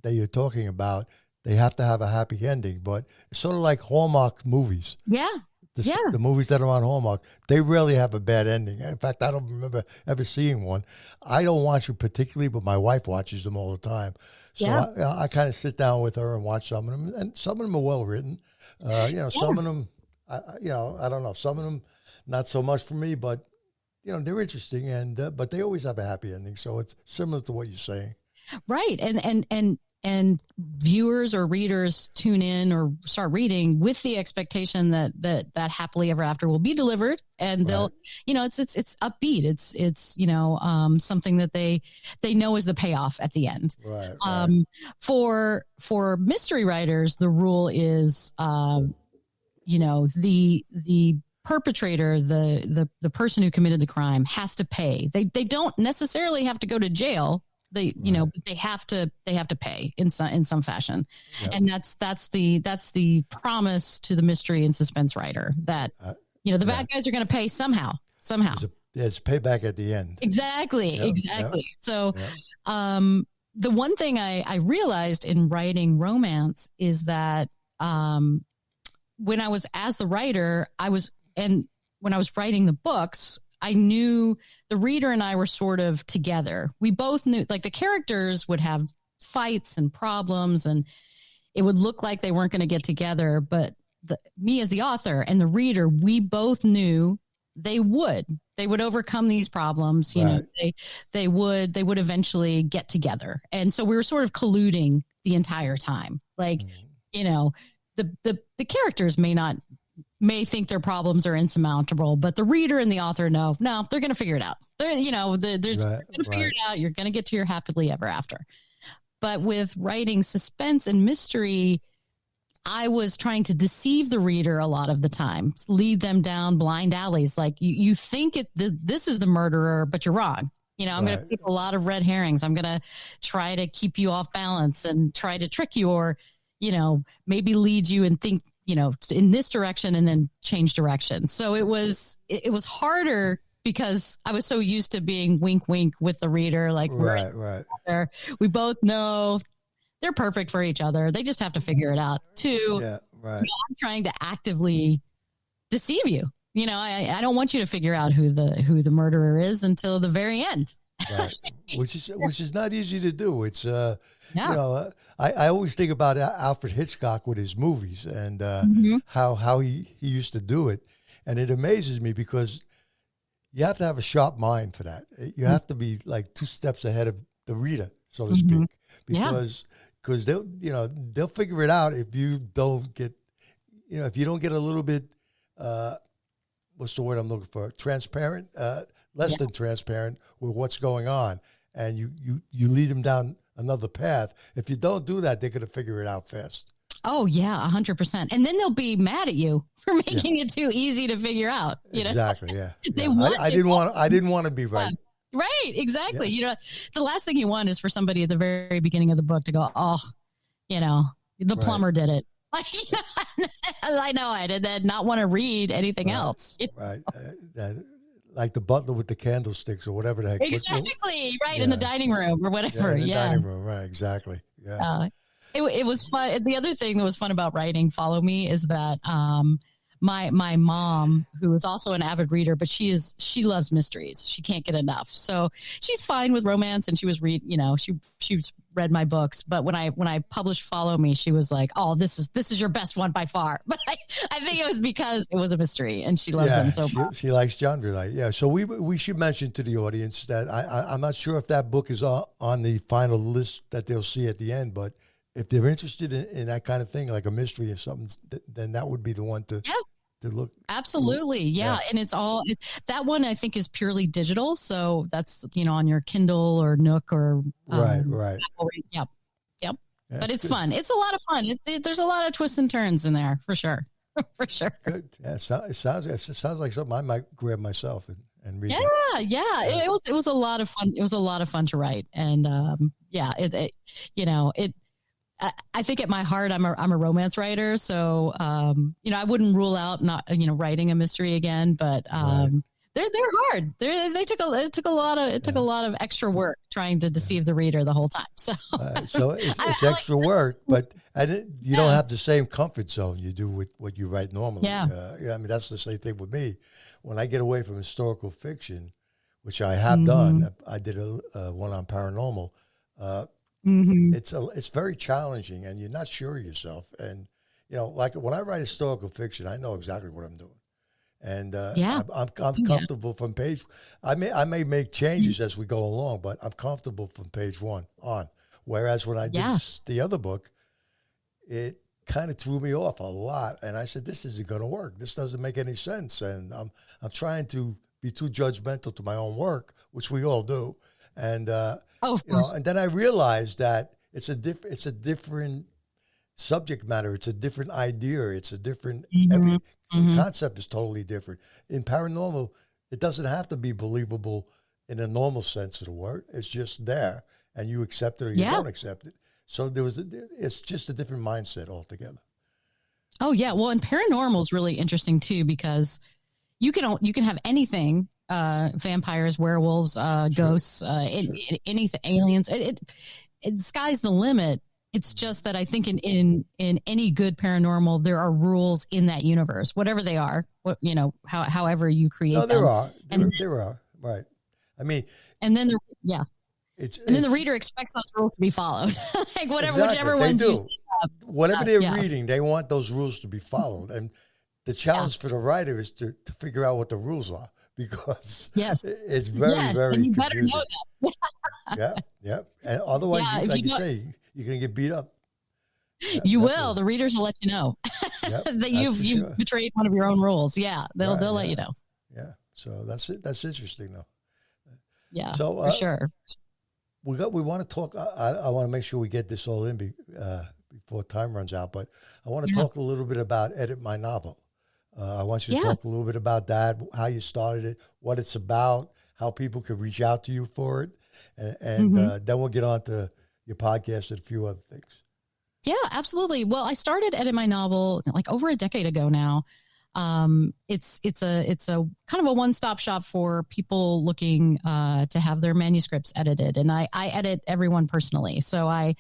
Speaker 2: you're talking about, they have to have a happy ending, but it's sort of like Hallmark movies.
Speaker 3: Yeah.
Speaker 2: The movies that are on Hallmark, they rarely have a bad ending. In fact, I don't remember ever seeing one. I don't watch them particularly, but my wife watches them all the time. So I kind of sit down with her and watch some of them, and some of them are well written. Some of them, I don't know. Some of them, not so much for me, but they're interesting, and but they always have a happy ending. So it's similar to what you're saying,
Speaker 3: right? And viewers or readers tune in or start reading with the expectation that happily ever after will be delivered, and they'll, it's upbeat. It's something that they know is the payoff at the end.
Speaker 2: Right.
Speaker 3: For mystery writers, the rule is, the perpetrator, the person who committed the crime has to pay. They don't necessarily have to go to jail. But they have to pay in some fashion. Yep. And that's the promise to the mystery and suspense writer that bad guys are going to pay somehow.
Speaker 2: There's payback at the end.
Speaker 3: Exactly.
Speaker 2: Yep.
Speaker 3: So the one thing I realized in writing romance is that when I was as the writer, when I was writing the books, I knew the reader and I were sort of together. We both knew, like, the characters would have fights and problems, and it would look like they weren't going to get together. But me as the author and the reader, we both knew they would overcome these problems. They would eventually get together. And so we were sort of colluding the entire time. Like, the characters may think their problems are insurmountable, but the reader and the author know, no, they're going to figure it out. They're going to figure it out. You're going to get to your happily ever after. But with writing suspense and mystery, I was trying to deceive the reader a lot of the time, lead them down blind alleys. Like you think this is the murderer, but you're wrong. I'm going to put a lot of red herrings. I'm going to try to keep you off balance and try to trick you, or, maybe lead you and think, in this direction and then change direction. So it was harder because I was so used to being wink, wink with the reader. Like, right. We both know they're perfect for each other. They just have to figure it out too.
Speaker 2: Yeah, right.
Speaker 3: I'm trying to actively deceive you. I don't want you to figure out who the murderer is until the very end.
Speaker 2: Right. Which is not easy to do. It's I always think about Alfred Hitchcock with his movies and how he used to do it, and it amazes me because you have to have a sharp mind for that. You have to be like 2 steps ahead of the reader, so to speak, because they'll figure it out if you don't get a little bit what's the word I'm looking for? Transparent, less than transparent with what's going on, and you lead them down another path. If you don't do that, they're going to figure it out fast.
Speaker 3: Oh yeah, 100%. And then they'll be mad at you for making it too easy to figure out. You know?
Speaker 2: Exactly. Yeah.
Speaker 3: They
Speaker 2: Yeah.
Speaker 3: want.
Speaker 2: I didn't want to be right.
Speaker 3: Right. Exactly.
Speaker 2: Yeah.
Speaker 3: You know, the last thing you want is for somebody at the very beginning of the book to go, oh, you know, the plumber did it. Like, I know I did that. Not want to read anything else.
Speaker 2: Right. Like the butler with the candlesticks or whatever the heck.
Speaker 3: Exactly. Right. In the dining room or whatever.
Speaker 2: Yeah, in the
Speaker 3: yes.
Speaker 2: dining room. Right. Exactly. Yeah.
Speaker 3: It was fun. The other thing that was fun about writing Follow Me is that my mom, who is also an avid reader, but she loves mysteries. She can't get enough. So she's fine with romance, and she's read my books. But when I published Follow Me, she was like, "Oh, this is your best one by far." But I think it was because it was a mystery, and she loves them so much.
Speaker 2: She likes genre light. Yeah. So we should mention to the audience that I'm not sure if that book is on the final list that they'll see at the end, but if they're interested in that kind of thing, like a mystery or something, then that would be the one to look.
Speaker 3: Absolutely. Yeah. And it's all, that one I think is purely digital. So that's, on your Kindle or Nook or.
Speaker 2: Right.
Speaker 3: Yep. Yeah, but it's fun. It's a lot of fun. There's a lot of twists and turns in there for sure. For sure.
Speaker 2: Good. Yeah. It sounds like something I might grab myself and read.
Speaker 3: Yeah. It was a lot of fun. It was a lot of fun to write. And I think at my heart, I'm a romance writer. So, I wouldn't rule out not, writing a mystery again, but, they're hard. It took a lot of extra work trying to deceive the reader the whole time. So,
Speaker 2: it's extra work, but you don't have the same comfort zone you do with what you write normally.
Speaker 3: Yeah.
Speaker 2: I mean, that's the same thing with me. When I get away from historical fiction, which I have done, I did one on paranormal, it's very challenging, and you're not sure of yourself. And like when I write historical fiction, I know exactly what I'm doing, and I'm comfortable from page. I may make changes as we go along, but I'm comfortable from page 1 on. Whereas when I did the other book, it kind of threw me off a lot, and I said, "This isn't going to work. This doesn't make any sense." And I'm trying to be too judgmental to my own work, which we all do. And and then I realized that it's a different subject matter. It's a different idea. It's a different every concept is totally different. In paranormal, it doesn't have to be believable in a normal sense of the word. It's just there, and you accept it or you don't accept it. So it's just a different mindset altogether.
Speaker 3: Oh yeah, well, and paranormal is really interesting too, because you can have anything. Vampires, werewolves, ghosts, anything, aliens. It sky's the limit. It's just that I think in any good paranormal, there are rules in that universe, whatever they are. However you create them.
Speaker 2: There are. Right. I mean,
Speaker 3: and then then the reader expects those rules to be followed. Like whichever ones you see up.
Speaker 2: Whatever they're reading, they want those rules to be followed, and the challenge for the writer is to figure out what the rules are. Because it's very, very and you confusing. Better know that. Yeah. And otherwise, like you say, you're going to get beat up. Yeah,
Speaker 3: you will. The readers will let you know that you've betrayed one of your own rules. Yeah, they'll let you know.
Speaker 2: Yeah. So that's it. That's interesting, though.
Speaker 3: Yeah. So for sure.
Speaker 2: We want to talk. I want to make sure we get this all in before time runs out. But I want to talk a little bit about Edit My Novel. I want you to talk a little bit about that, how you started it, what it's about, how people can reach out to you for it, and then we'll get on to your podcast and a few other things.
Speaker 3: Yeah, absolutely. Well, I started Edit My Novel like over a decade ago now. It's a kind of a one-stop shop for people looking to have their manuscripts edited, and I edit everyone personally. So I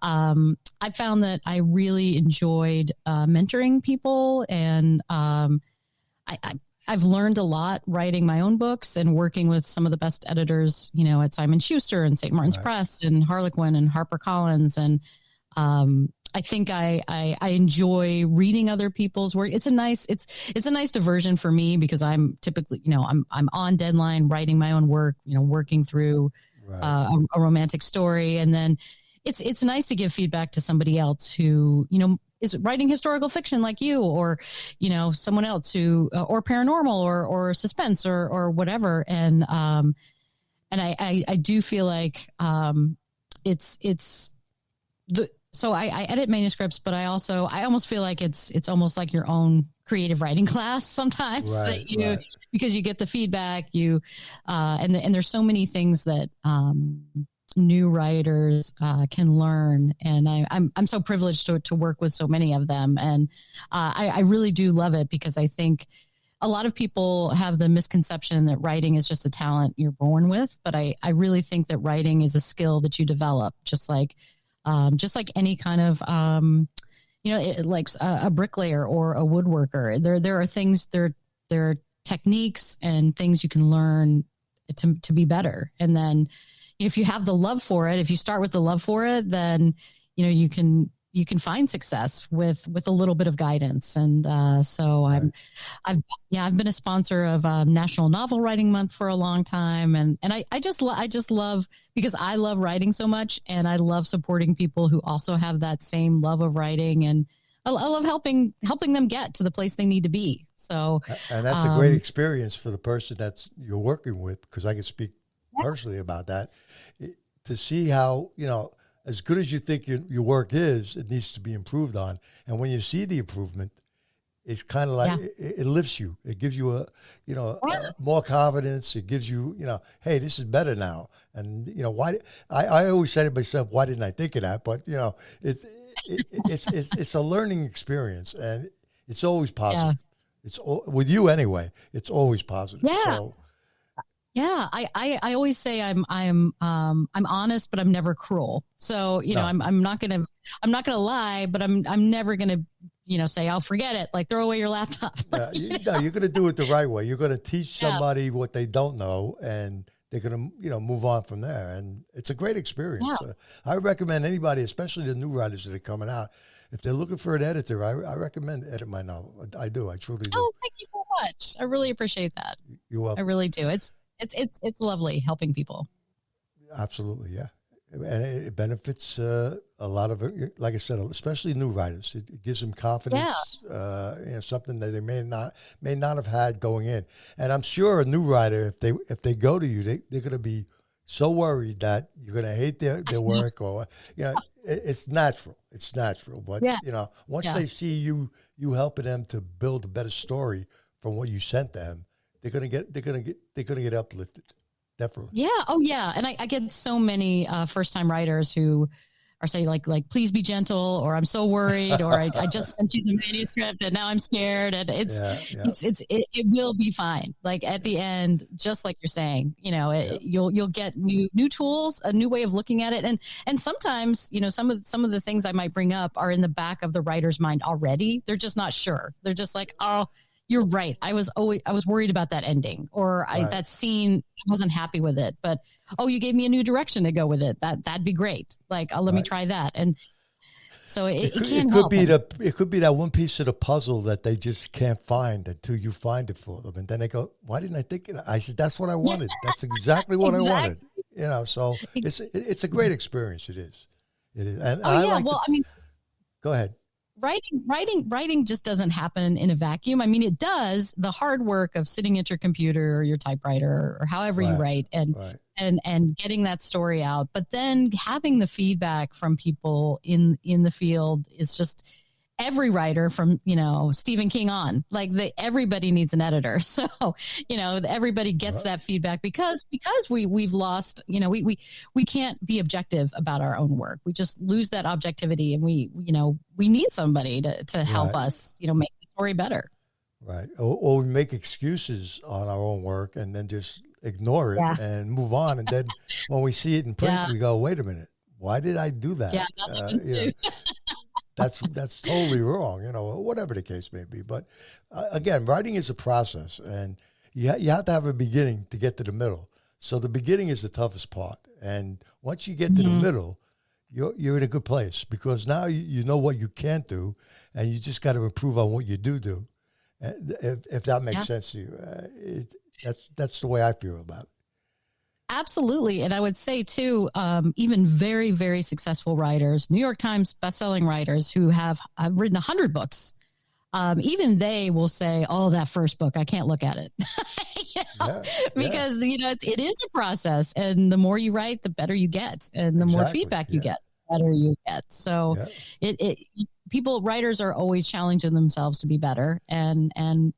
Speaker 3: found that I really enjoyed mentoring people, and I've learned a lot writing my own books and working with some of the best editors, at Simon Schuster and St. Martin's Press and Harlequin and HarperCollins, and I think I enjoy reading other people's work. It's a nice diversion for me, because I'm typically, I'm on deadline writing my own work, working through a romantic story. And then it's nice to give feedback to somebody else who, is writing historical fiction like you, or, someone else who, or paranormal or suspense or whatever. And I do feel like, it's so I edit manuscripts, but I almost feel like it's almost like your own creative writing class sometimes because you get the feedback, and there's so many things that new writers can learn, and I'm so privileged to work with so many of them, and I really do love it, because I think a lot of people have the misconception that writing is just a talent you're born with, but I really think that writing is a skill that you develop, just like any kind of like a bricklayer or a woodworker. There are things, there are techniques and things you can learn to be better, and then if you have the love for it, if you start with the love for it, then, you can find success with a little bit of guidance. And so I've been a sponsor of National Novel Writing Month for a long time. And I just love, because I love writing so much, and I love supporting people who also have that same love of writing. And I love helping them get to the place they need to be. So,
Speaker 2: and that's a great experience for the person you're working with, because I can speak personally about that, to see how, as good as you think your work is, it needs to be improved on. And when you see the improvement, it's kind of like it lifts you. It gives you more confidence. It gives you, hey, this is better now. And why? I always say to myself, why didn't I think of that? But it's a learning experience, and it's always positive. Yeah. It's with you anyway. It's always positive.
Speaker 3: Yeah.
Speaker 2: So,
Speaker 3: yeah, I always say I'm honest, but I'm never cruel. So I'm not gonna lie, but I'm never gonna say, I'll forget it, like throw away your laptop.
Speaker 2: You're gonna do it the right way. You're gonna teach somebody what they don't know, and they're gonna move on from there. And it's a great experience. Yeah. I recommend anybody, especially the new writers that are coming out, if they're looking for an editor, I recommend Edit My Novel. I do. I truly do.
Speaker 3: Oh, thank you so much. I really appreciate that.
Speaker 2: You're welcome.
Speaker 3: I really do. It's lovely helping people.
Speaker 2: Absolutely, yeah, and it benefits a lot of, like I said, especially new writers. It gives them confidence, something that they may not have had going in. And I'm sure a new writer, if they go to you, they're going to be so worried that you're going to hate their work, or it's natural. It's natural, but once they see you helping them to build a better story from what you sent them, they're gonna get uplifted, definitely.
Speaker 3: Yeah. Oh, yeah. And I get so many first time writers who are saying like please be gentle, or I'm so worried, or I just sent you the manuscript and now I'm scared. And it will be fine. Like at the end, just like you're saying, you'll get new tools, a new way of looking at it, and sometimes some of the things I might bring up are in the back of the writer's mind already. They're just not sure. They're just like, oh, you're right. I was worried about that ending, or that scene, I wasn't happy with it, but you gave me a new direction to go with it. That'd be great. Like, let me try that. And so it could be that one piece of the puzzle that they just can't find until you find it for them, and then they go, "Why didn't I think it?" I said, "That's what I wanted. Yeah. That's exactly what I wanted." So it's a great experience. It is. And go ahead. Writing just doesn't happen in a vacuum. I mean, it does. The hard work of sitting at your computer or your typewriter or however you write and getting that story out, but then having the feedback from people in the field is just, every writer from, Stephen King on, like everybody needs an editor. So, everybody gets that feedback because we've lost, we can't be objective about our own work. We just lose that objectivity, and we need somebody to help us, make the story better.
Speaker 2: Right. Or we make excuses on our own work and then just ignore it and move on. And then when we see it in print, we go, wait a minute, why did I do that?
Speaker 3: Yeah, that happens too.
Speaker 2: That's totally wrong, whatever the case may be. But again, writing is a process, and you have to have a beginning to get to the middle. So the beginning is the toughest part, and once you get to the middle, you're in a good place, because now you know what you can't do, and you just got to improve on what you do. If that makes sense to you, that's the way I feel about it.
Speaker 3: Absolutely. And I would say, too, even very, very successful writers, New York Times bestselling writers who have written 100 books, even they will say, oh, that first book, I can't look at it. Because, it is a process. And the more you write, the better you get, and the more feedback you get. better you get. So writers are always challenging themselves to be better, and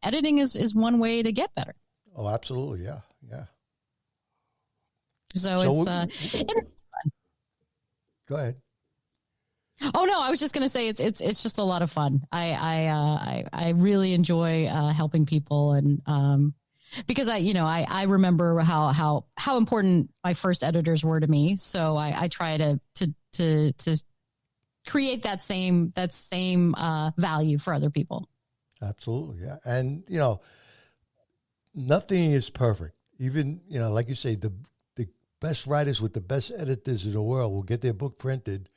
Speaker 3: editing is one way to get better.
Speaker 2: Oh, absolutely. Yeah. Yeah.
Speaker 3: So it's fun.
Speaker 2: Go ahead.
Speaker 3: Oh no, I was just going to say it's just a lot of fun. I really enjoy helping people, and because I remember how important my first editors were to me. So I try to create that same value for other people.
Speaker 2: Absolutely, yeah. And nothing is perfect. Even like you say, the best writers with the best editors in the world will get their book printed,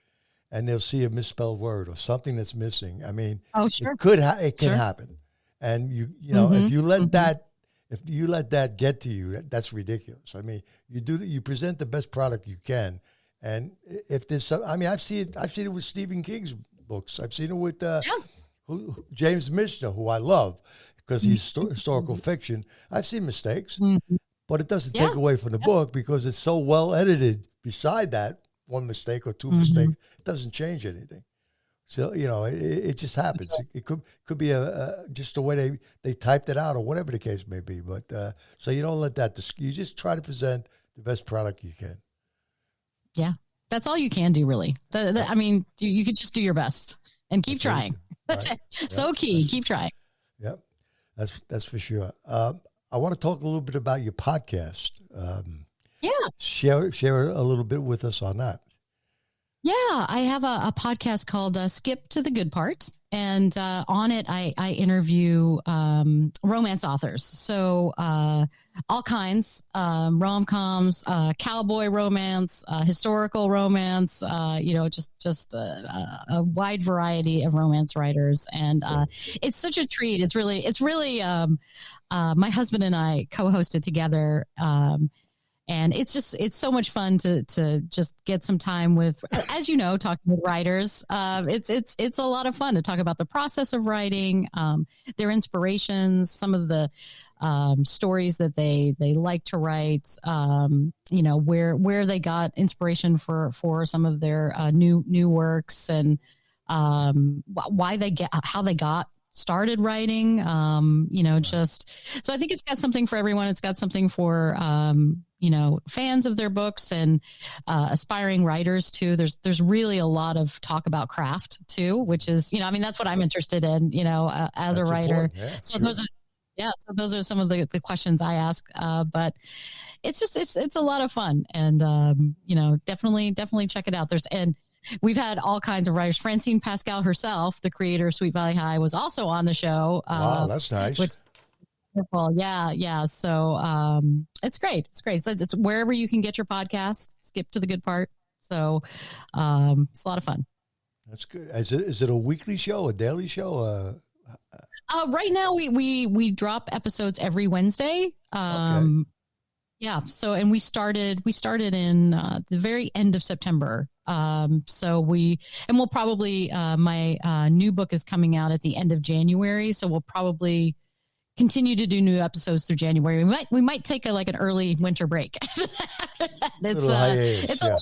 Speaker 2: and they'll see a misspelled word or something that's missing. I mean,
Speaker 3: sure.
Speaker 2: It can happen. And if you let that get to you, that's ridiculous. I mean, you present the best product you can, and if there's some, I mean, I've seen it with Stephen King's books. I've seen it with James Michener, who I love because he's historical fiction. I've seen mistakes, but it doesn't take away from the book because it's so well edited. Beside that, one mistake or two mistakes, it doesn't change anything. So, it just happens. It could be just the way they typed it out or whatever the case may be. But so you don't let that, you just try to present the best product you can.
Speaker 3: Yeah, that's all you can do, really. I mean, you could just do your best and keep trying. Right. So key, keep trying.
Speaker 2: Yep, that's for sure. I want to talk a little bit about your podcast. Share a little bit with us on that.
Speaker 3: Yeah, I have a podcast called Skip to the Good Part. And on it, I interview romance authors. So all kinds, rom-coms, cowboy romance, historical romance, just a wide variety of romance writers. And it's such a treat. It's really my husband and I co-hosted together. And it's so much fun to just get some time with, as you know, talking with writers. It's a lot of fun to talk about the process of writing, their inspirations, some of the stories that they like to write, where they got inspiration for some of their new works, and how they got started writing. So I think it's got something for everyone. It's got something for fans of their books and aspiring writers too. There's really a lot of talk about craft too, which is, that's what I'm interested in, as that's a writer. Yeah, so sure. Those are some of the questions I ask. But it's a lot of fun, and definitely check it out. We've had all kinds of writers. Francine Pascal herself, the creator of Sweet Valley High, was also on the show.
Speaker 2: Wow, that's nice.
Speaker 3: Wonderful. Yeah. So it's great. So it's wherever you can get your podcast. Skip to the Good Part. So it's a lot of fun.
Speaker 2: That's good. Is it a weekly show, a daily show?
Speaker 3: Right now we drop episodes every Wednesday.
Speaker 2: Okay.
Speaker 3: Yeah. So, and we started in the very end of September. We'll probably, my new book is coming out at the end of January. So we'll probably continue to do new episodes through January. We might take an early winter break. It's a lot.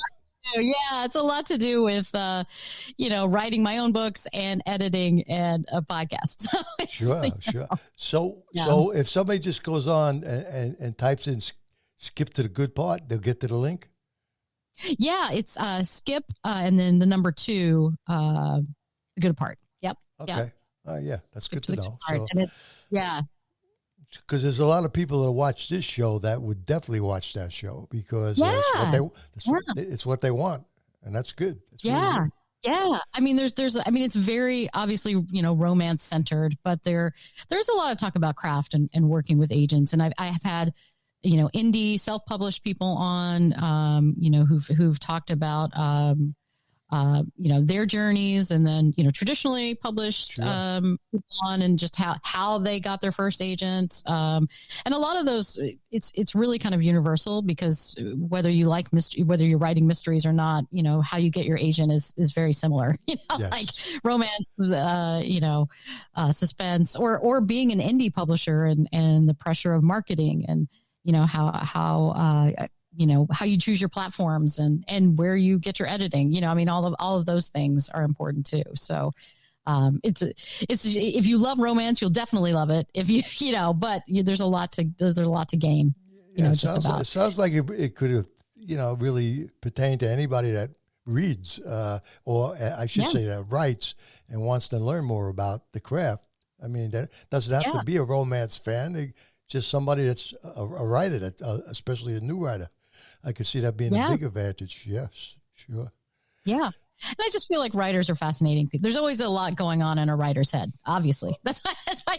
Speaker 3: Yeah, it's a lot to do with, writing my own books and editing and a podcast.
Speaker 2: Sure. So if somebody just goes on and types in Skip to the Good Part, they'll get to the link?
Speaker 3: Yeah, it's Skip and then the number 2, the Good Part. Yep.
Speaker 2: Okay. Yeah, that's Skip good to know. So,
Speaker 3: yeah.
Speaker 2: Because there's a lot of people that watch this show that would definitely watch that show because it's what they want, and that's good. It's really good.
Speaker 3: Yeah. I mean, it's very obviously, romance centered, but there's a lot of talk about craft and working with agents. And I have had, indie self-published people on, who've talked about, their journeys, and then, traditionally published people on, and just how they got their first agent. And a lot of those, it's really kind of universal, because whether you like mystery, whether you're writing mysteries or not, how you get your agent is very similar, like romance, suspense, or being an indie publisher and the pressure of marketing, and, how how you choose your platforms and where you get your editing. I mean, all of those things are important too. So it's if you love romance, you'll definitely love it. If but there's a lot to gain.
Speaker 2: It sounds like it could have really pertained to anybody that reads, or I should say that writes and wants to learn more about the craft. I mean, that doesn't have to be a romance fan. Just somebody that's a writer, especially a new writer. I could see that being a big advantage. Yes, sure.
Speaker 3: Yeah. And I just feel like writers are fascinating people. There's always a lot going on in a writer's head, obviously. That's why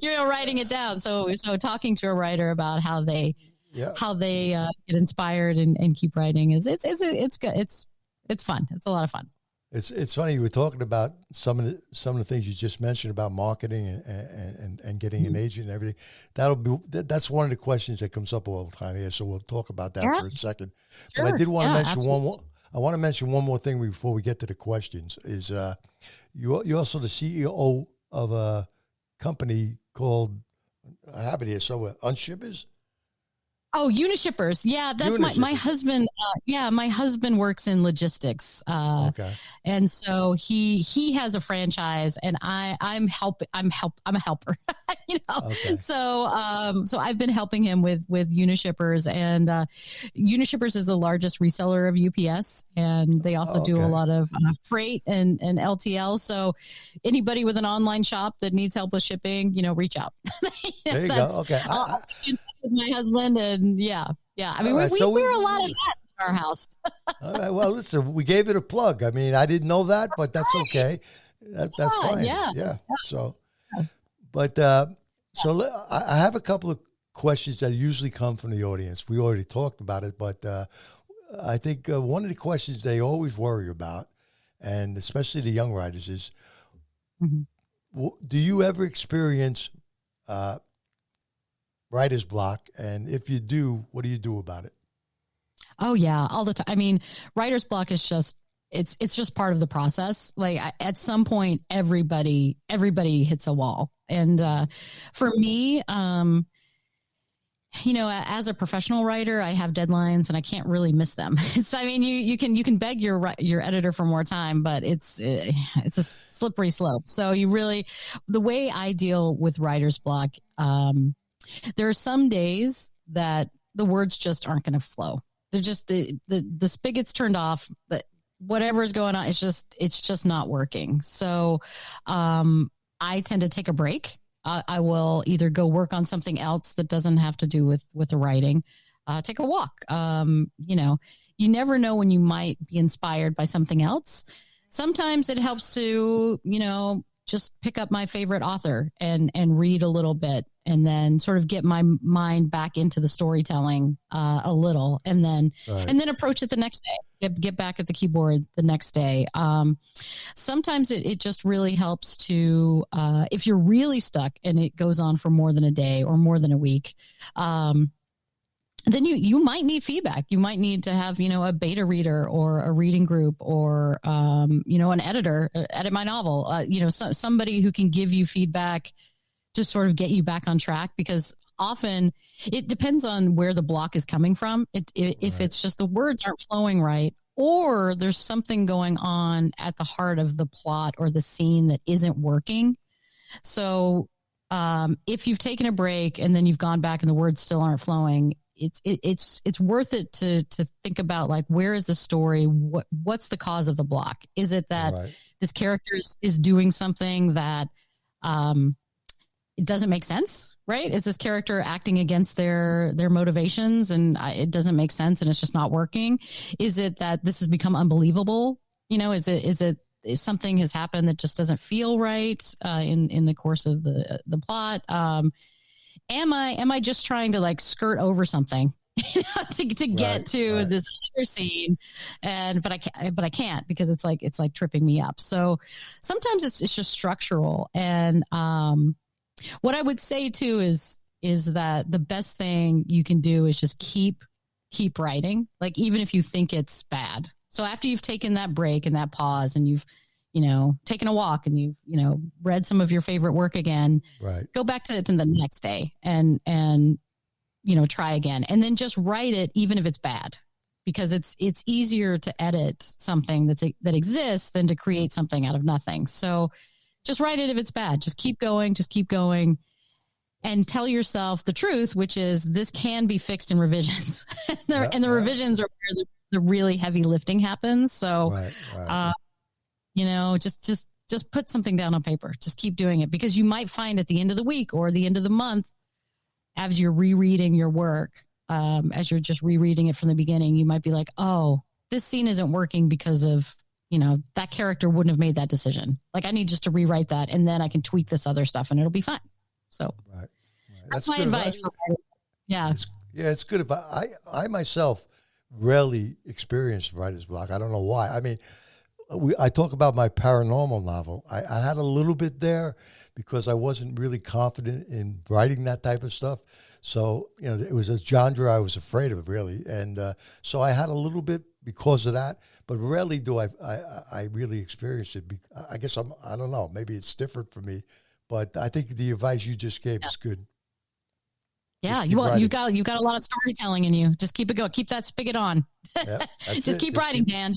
Speaker 3: you're writing it down. So talking to a writer about how they get inspired and keep writing it's good. It's fun. It's a lot of fun.
Speaker 2: It's funny you were talking about some of the things you just mentioned about marketing and getting an agent and everything. That's one of the questions that comes up all the time here. So we'll talk about that for a second. Sure. But I did want to mention one more. I want to mention one more thing before we get to the questions. Is you're also the CEO of a company called, I have it here somewhere, Unshippers?
Speaker 3: Oh, Unishippers. Yeah, that's my husband. My husband works in logistics. Okay. And so he has a franchise, and I'm a helper. Okay. So I've been helping him with Unishippers, and Unishippers is the largest reseller of UPS, and they also do a lot of freight and LTL. So anybody with an online shop that needs help with shipping, reach out.
Speaker 2: There you go. Okay.
Speaker 3: With my husband, and yeah. I mean, we wear a lot of hats in our house.
Speaker 2: All right. Well, listen, we gave it a plug. I mean, I didn't know that, but that's okay. That's fine. Yeah. So, but so I have a couple of questions that usually come from the audience. We already talked about it, but I think one of the questions they always worry about, and especially the young writers, is, do you ever experience writer's block? And if you do, what do you do about it?
Speaker 3: Oh yeah, all the time. I mean, writer's block is just, it's just part of the process. Like at some point, everybody hits a wall. And for me, as a professional writer, I have deadlines and I can't really miss them. You can beg your editor for more time, but it's a slippery slope. So the way I deal with writer's block, there are some days that the words just aren't going to flow. They're just the spigot's turned off, but whatever's going on, it's just not working. So I tend to take a break. I will either go work on something else that doesn't have to do with the writing. Take a walk. You never know when you might be inspired by something else. Sometimes it helps to, just pick up my favorite author and read a little bit, and then sort of get my mind back into the storytelling a little, and then approach it the next day. Get back at the keyboard the next day. Sometimes it just really helps to, if you're really stuck and it goes on for more than a day or more than a week, then you might need feedback. You might need to have, a beta reader or a reading group or, an editor, edit my novel, somebody who can give you feedback to sort of get you back on track, because often it depends on where the block is coming from. If it's just the words aren't flowing right, or there's something going on at the heart of the plot or the scene that isn't working. So if you've taken a break and then you've gone back and the words still aren't flowing, it's worth it to think about, like, where is the story? What's the cause of the block? Is it that this character is doing something that it doesn't make sense, right? Is this character acting against their motivations and it doesn't make sense and it's just not working? Is it that this has become unbelievable? Is something has happened that just doesn't feel right in the course of the plot? Am I just trying to skirt over something to get to this other scene, but I can't because it's like tripping me up. So sometimes it's just structural. And what I would say too is that the best thing you can do is just keep writing, like even if you think it's bad. So after you've taken that break and that pause and you've taken a walk and you've, read some of your favorite work again, go back to it the next day and try again, and then just write it, even if it's bad, because it's easier to edit something that exists than to create something out of nothing. So just write it if it's bad. Just keep going, and tell yourself the truth, which is this can be fixed in revisions. And the revisions are where the really heavy lifting happens. So, just put something down on paper. Just keep doing it, because you might find at the end of the week or the end of the month, as you're rereading your work, as you're just rereading it from the beginning, you might be like, oh, this scene isn't working because of, that character wouldn't have made that decision. Like, I need just to rewrite that, and then I can tweak this other stuff and it'll be fine. So that's my advice. Yeah.
Speaker 2: It's good advice. I myself rarely experienced writer's block. I don't know why. I mean, I talk about my paranormal novel. I had a little bit there because I wasn't really confident in writing that type of stuff. So, it was a genre I was afraid of, really. And so I had a little bit because of that, but rarely do I really experience it. I guess I don't know, maybe it's different for me, but I think the advice you just gave is good.
Speaker 3: Yeah, you've got a lot of storytelling in you. Just keep it going. Keep that spigot on. Yeah, just keep writing, Dan.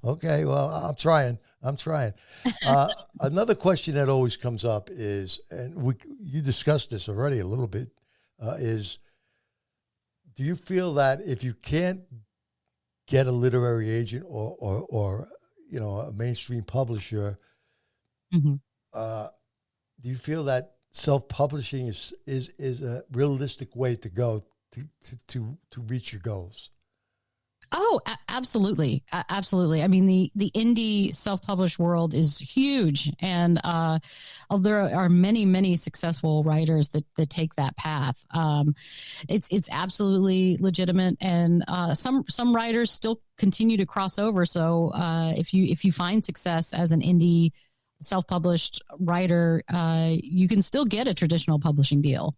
Speaker 2: Okay, well, I'm trying. Another question that always comes up is, and you discussed this already a little bit, is do you feel that if you can't get a literary agent or a mainstream publisher, do you feel that self-publishing is a realistic way to go to reach your goals?
Speaker 3: Oh, absolutely. Absolutely. I mean, the indie self-published world is huge. And there are many, many successful writers that take that path. It's absolutely legitimate. And some writers still continue to cross over. So if you find success as an indie self-published writer, you can still get a traditional publishing deal.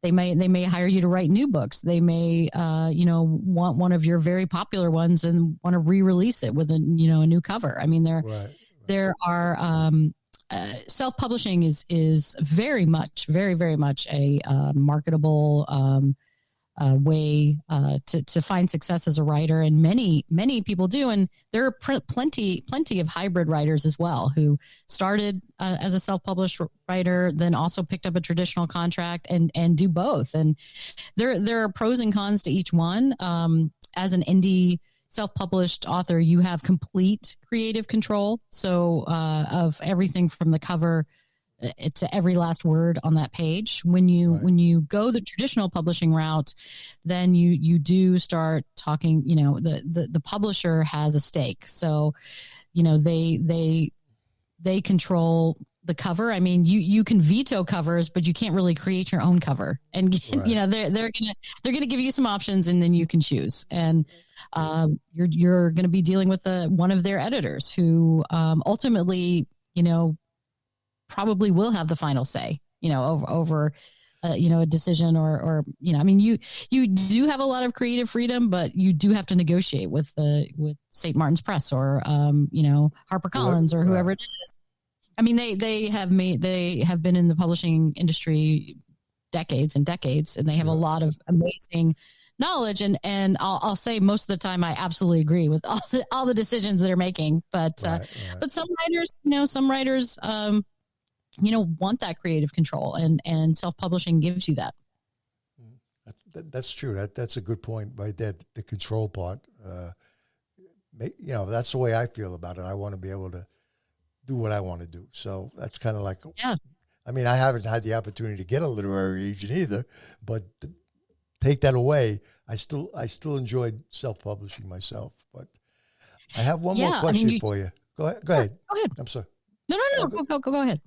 Speaker 3: They may hire you to write new books. They may, want one of your very popular ones and want to re-release it with a new cover. I mean, there are self-publishing is very much a marketable way to find success as a writer, and many people do. And there are plenty of hybrid writers as well who started as a self-published writer, then also picked up a traditional contract and do both. And there are pros and cons to each one. As an indie self-published author, you have complete creative control. So of everything from the cover to every last word on that page. When you go the traditional publishing route, then you do start talking, the publisher has a stake. So, they control the cover. I mean, you can veto covers, but you can't really create your own cover. And they're gonna give you some options, and then you can choose. And you're gonna be dealing with one of their editors who ultimately, probably will have the final say, over a decision or I mean, you do have a lot of creative freedom, but you do have to negotiate with St. Martin's Press or, HarperCollins or whoever it is. I mean, they have been in the publishing industry decades and decades, and they have a lot of amazing knowledge. And I'll say most of the time, I absolutely agree with all the decisions they're making. But but some writers, want that creative control, and self-publishing gives you that.
Speaker 2: That's true. That's a good point, right there. The control part, that's the way I feel about it. I want to be able to do what I want to do. So that's kind of like, I mean, I haven't had the opportunity to get a literary agent either, but take that away, I still enjoyed self-publishing myself. But I have one more question for you. Go ahead. Go ahead. I'm sorry.
Speaker 3: No. Go ahead.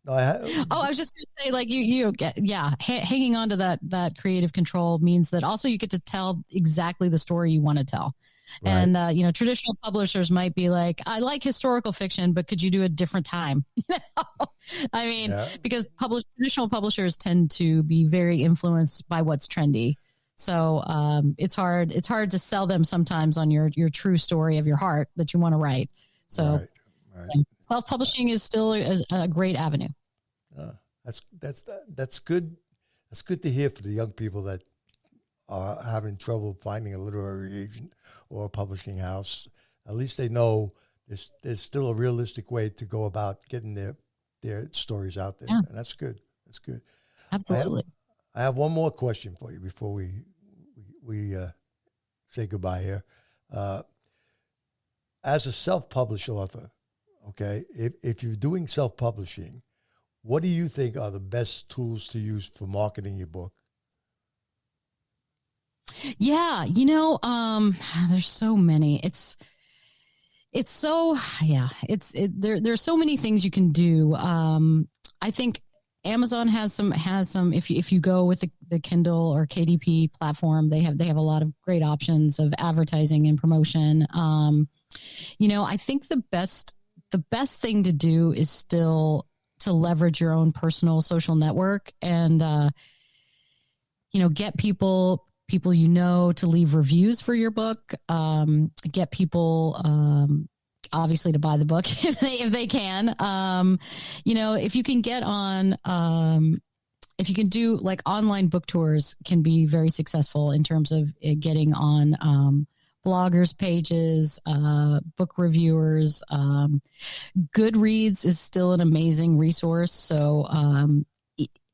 Speaker 2: No,
Speaker 3: I was just going to say, like, you get, hanging on to that creative control means that also you get to tell exactly the story you want to tell. Right. And, traditional publishers might be like, I like historical fiction, but could you do a different time? I mean, because traditional publishers tend to be very influenced by what's trendy. So it's hard to sell them sometimes on your true story of your heart that you want to write. So self-publishing is still a great avenue.
Speaker 2: That's good. It's good to hear for the young people that are having trouble finding a literary agent or a publishing house. At least they know there's still a realistic way to go about getting their stories out there. Yeah. And that's good. That's good.
Speaker 3: Absolutely.
Speaker 2: I have one more question for you before we say goodbye here. As a self-published author, okay, if you're doing self-publishing, what do you think are the best tools to use for marketing your book?
Speaker 3: Yeah, there's so many. There's so many things you can do. I think Amazon has some, if you go with the Kindle or KDP platform, they have a lot of great options of advertising and promotion. I think the best thing to do is still to leverage your own personal social network and, get people to leave reviews for your book, get people, obviously to buy the book if they can. If you can get on, if you can do like online book tours can be very successful in terms of getting on bloggers pages, book reviewers. Goodreads is still an amazing resource. So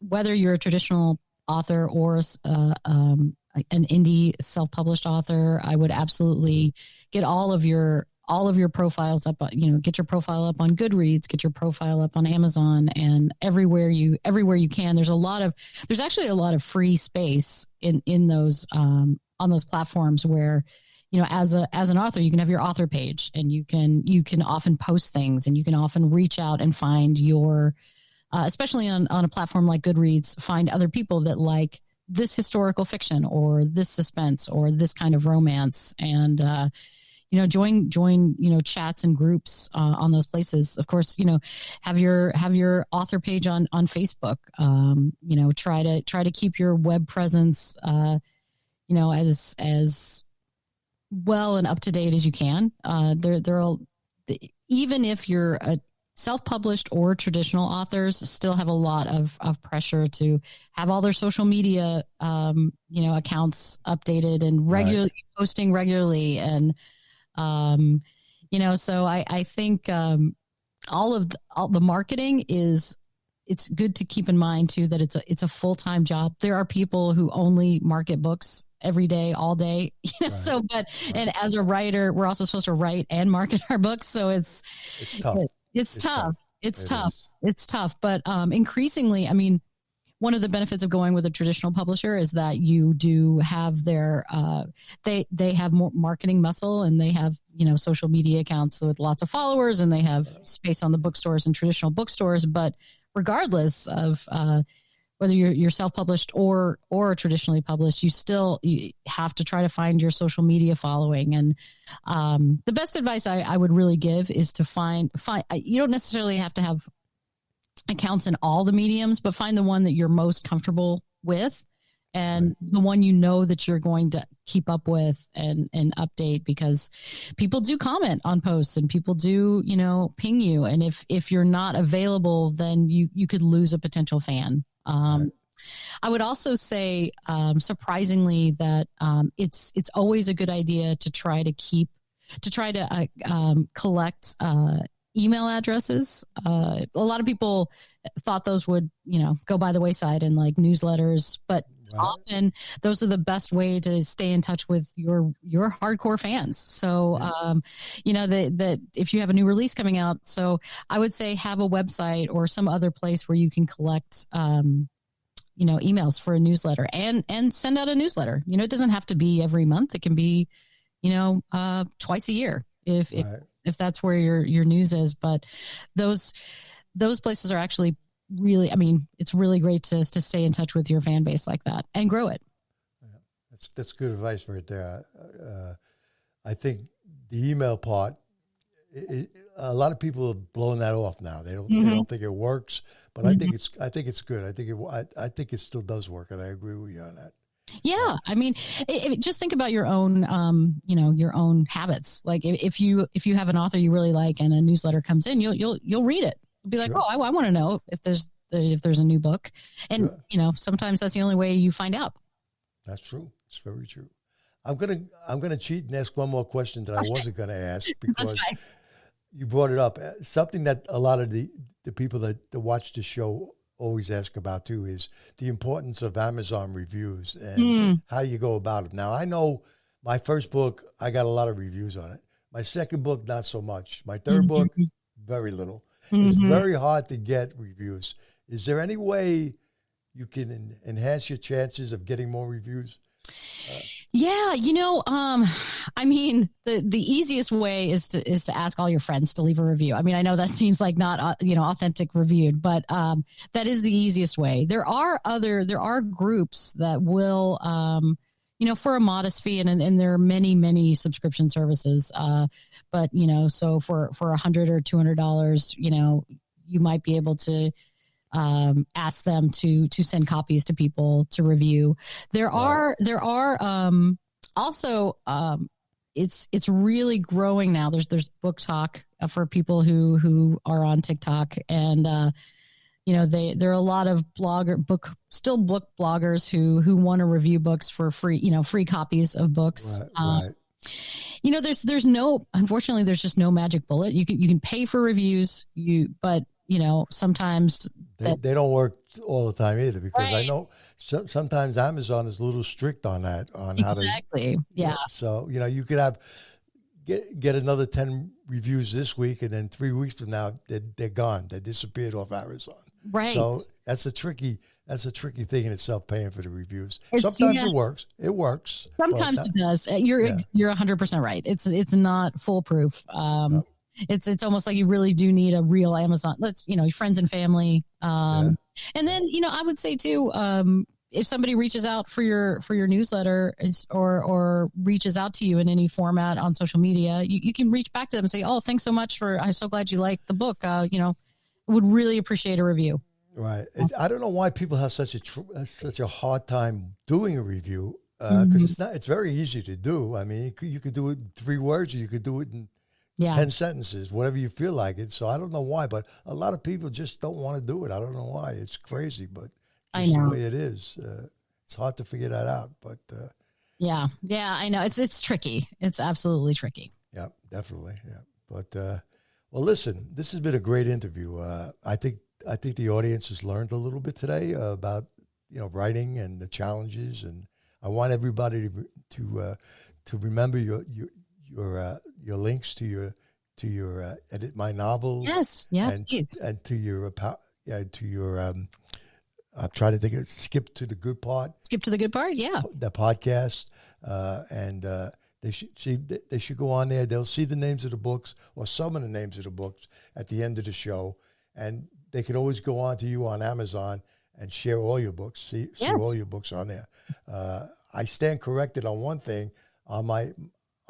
Speaker 3: whether you're a traditional author or an indie self-published author, I would absolutely get all of your profiles up, get your profile up on Goodreads, get your profile up on Amazon, and everywhere you can. There's actually a lot of free space in those on those platforms where, as an author, you can have your author page and you can often post things and you can often reach out and find your, especially on a platform like Goodreads, find other people that like this historical fiction or this suspense or this kind of romance, and join chats and groups on those places. Of course, have your author page on Facebook. Try to keep your web presence as well and up to date as you can. Even if you're a self-published or traditional authors, still have a lot of pressure to have all their social media accounts updated and regularly posting regularly, and so I think all the marketing it's good to keep in mind too that it's a full-time job. There are people who only market books every day, all day, and as a writer, we're also supposed to write and market our books. So it's tough. It's tough. But increasingly, I mean, one of the benefits of going with a traditional publisher is that you do have their, they have more marketing muscle, and they have, social media accounts with lots of followers, and they have space on the bookstores and traditional bookstores. But regardless of whether you're self-published or traditionally published, you have to try to find your social media following. And the best advice I would really give is to find. You don't necessarily have to have accounts in all the mediums, but find the one that you're most comfortable with, and the one that you're going to keep up with and update, because people do comment on posts and people do, ping you. And if you're not available, then you could lose a potential fan. I would also say, surprisingly, that it's always a good idea to try to collect email addresses. A lot of people thought those would, go by the wayside in like newsletters, but often those are the best way to stay in touch with your hardcore fans. So, that if you have a new release coming out, so I would say have a website or some other place where you can collect, emails for a newsletter and send out a newsletter. It doesn't have to be every month. It can be, twice a year if that's where your news is. But those places are actually really, it's really great to stay in touch with your fan base like that and grow it.
Speaker 2: Yeah, that's good advice right there. I think the email part, a lot of people have blown that off now. They don't think it works, but I think it's good. I think it still does work, and I agree with you on that.
Speaker 3: Yeah, just think about your own, your own habits. Like if you have an author you really like and a newsletter comes in, you'll read it. You'll be like, I want to know if there's if there's a new book. And,
Speaker 2: Sure.
Speaker 3: sometimes that's the only way you find out.
Speaker 2: That's true. It's very true. I'm gonna cheat and ask one more question that I wasn't gonna ask because
Speaker 3: right.
Speaker 2: you brought it up. Something that a lot of the people that watch the show always ask about too is the importance of Amazon reviews and how you go about it. Now, I know my first book, I got a lot of reviews on it. My second book, not so much. My third book, very little. It's very hard to get reviews. Is there any way you can enhance your chances of getting more reviews?
Speaker 3: Yeah, I mean, the easiest way is to ask all your friends to leave a review. I mean, I know that seems like not authentic reviewed, but that is the easiest way. There are groups that will for a modest fee, and there are many subscription services. But so for $100 or $200, you might be able to ask them to send copies to people to review. There are also it's really growing now. There's book talk for people who are on TikTok, and there are a lot of book bloggers who want to review books for free copies of books.
Speaker 2: Right.
Speaker 3: Unfortunately, there's just no magic bullet. You can pay for reviews, but sometimes
Speaker 2: they don't work all the time either, because
Speaker 3: right.
Speaker 2: I know sometimes Amazon is a little strict on that, on
Speaker 3: exactly. Yeah.
Speaker 2: So, you could get another 10 reviews this week, and then 3 weeks from now, they're gone. They disappeared off Amazon.
Speaker 3: Right.
Speaker 2: So that's a tricky thing in itself, paying for the reviews. Sometimes it works. It works.
Speaker 3: Sometimes it does. You're 100% right. It's not foolproof.
Speaker 2: No.
Speaker 3: It's almost like you really do need a real Amazon. Your friends and family. And then, I would say too, if somebody reaches out for your newsletter or reaches out to you in any format on social media, you can reach back to them and say, "Oh, thanks so much I'm so glad you liked the book. Would really appreciate a review."
Speaker 2: Right. I don't know why people have such a hard time doing a review, because it's very easy to do. I mean, you could do it in 3 words, or you could do it in 10 sentences, whatever you feel like it. So I don't know why, but a lot of people just don't want to do it. I don't know why. It's crazy, but just the way it is. It's hard to figure that out, but
Speaker 3: yeah, I know it's tricky. It's absolutely tricky.
Speaker 2: Yeah, definitely. Yeah, but well, listen, this has been a great interview. I think the audience has learned a little bit today about writing and the challenges, and I want everybody to remember your links to your Edit My Novel.
Speaker 3: Yes, yeah,
Speaker 2: and to your I'm trying to think of Skip to the Good Part.
Speaker 3: Skip to the Good Part, yeah.
Speaker 2: The podcast, and they should go on there. They'll see the names of the books, or some of the names of the books, at the end of the show, and they can always go on to you on Amazon and share all your books. See all your books on there. I stand corrected on one thing.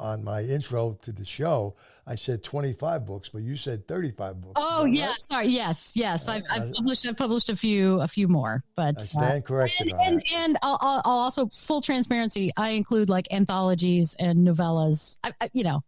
Speaker 2: On my intro to the show, I said 25 books, but you said 35 books.
Speaker 3: Oh, yeah. Right? Sorry. Yes. I've published a few more, but
Speaker 2: I stand corrected.
Speaker 3: And I'll also, full transparency, I include like anthologies and novellas,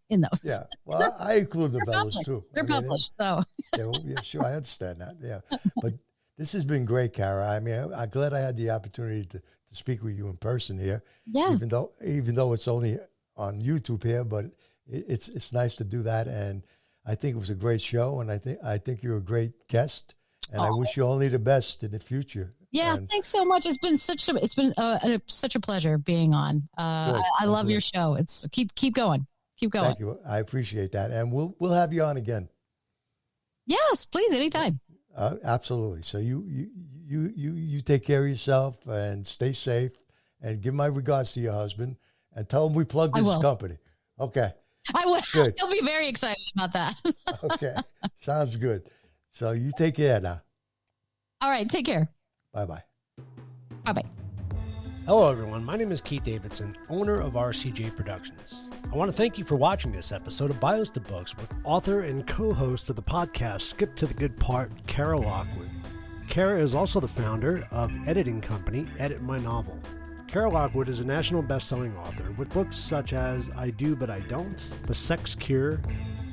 Speaker 3: in those.
Speaker 2: Yeah. Well, I include novellas too.
Speaker 3: They're published, so.
Speaker 2: Yeah, sure. I understand that. Yeah. But this has been great, Cara. I mean, I'm glad I had the opportunity to speak with you in person here.
Speaker 3: Yeah.
Speaker 2: Even though it's only on YouTube here, but it's nice to do that, and I think it was a great show, and I think you're a great guest, and I wish you only the best in the future.
Speaker 3: Yeah, thanks so much. It's been such a pleasure being on. I love your show. It's keep going.
Speaker 2: Thank you. I appreciate that, and we'll have you on again.
Speaker 3: Yes, please, anytime.
Speaker 2: Absolutely. So you take care of yourself and stay safe, and give my regards to your husband. And tell him we plugged this company. Okay.
Speaker 3: I will.
Speaker 2: Good.
Speaker 3: He'll be very excited about that.
Speaker 2: Okay. Sounds good. So you take care now.
Speaker 3: All right. Take care.
Speaker 2: Bye-bye.
Speaker 3: Bye-bye.
Speaker 4: Hello, everyone. My name is Keith Davidson, owner of RCJ Productions. I want to thank you for watching this episode of Bios to Books with author and co-host of the podcast, Skip to the Good Part, Cara Lockwood. Cara is also the founder of editing company, Edit My Novel. Cara Lockwood is a national best-selling author with books such as I Do But I Don't, The Sex Cure,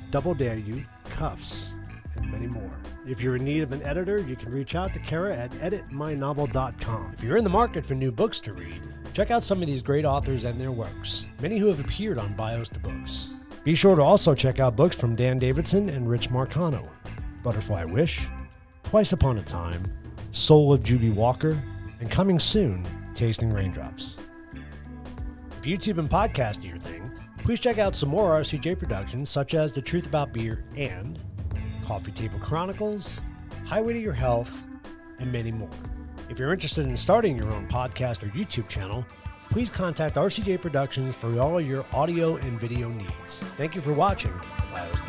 Speaker 4: Double Dare You, Cuffs, and many many more. If you're in need of an editor, you can reach out to Cara at editmynovel.com. If you're in the market for new books to read, check out some of these great authors and their works, many who have appeared on Bios to Books. Be sure to also check out books from Dan Davidson and Rich Marcano, Butterfly Wish, Twice Upon a Time, Soul of Judy Walker, and coming soon, Tasting Raindrops. If YouTube and podcast are your thing, please check out some more RCJ productions such as The Truth About Beer and Coffee Table Chronicles, Highway to Your Health, and many more. If you're interested in starting your own podcast or YouTube channel, please contact RCJ Productions for all your audio and video needs. Thank you for watching Bios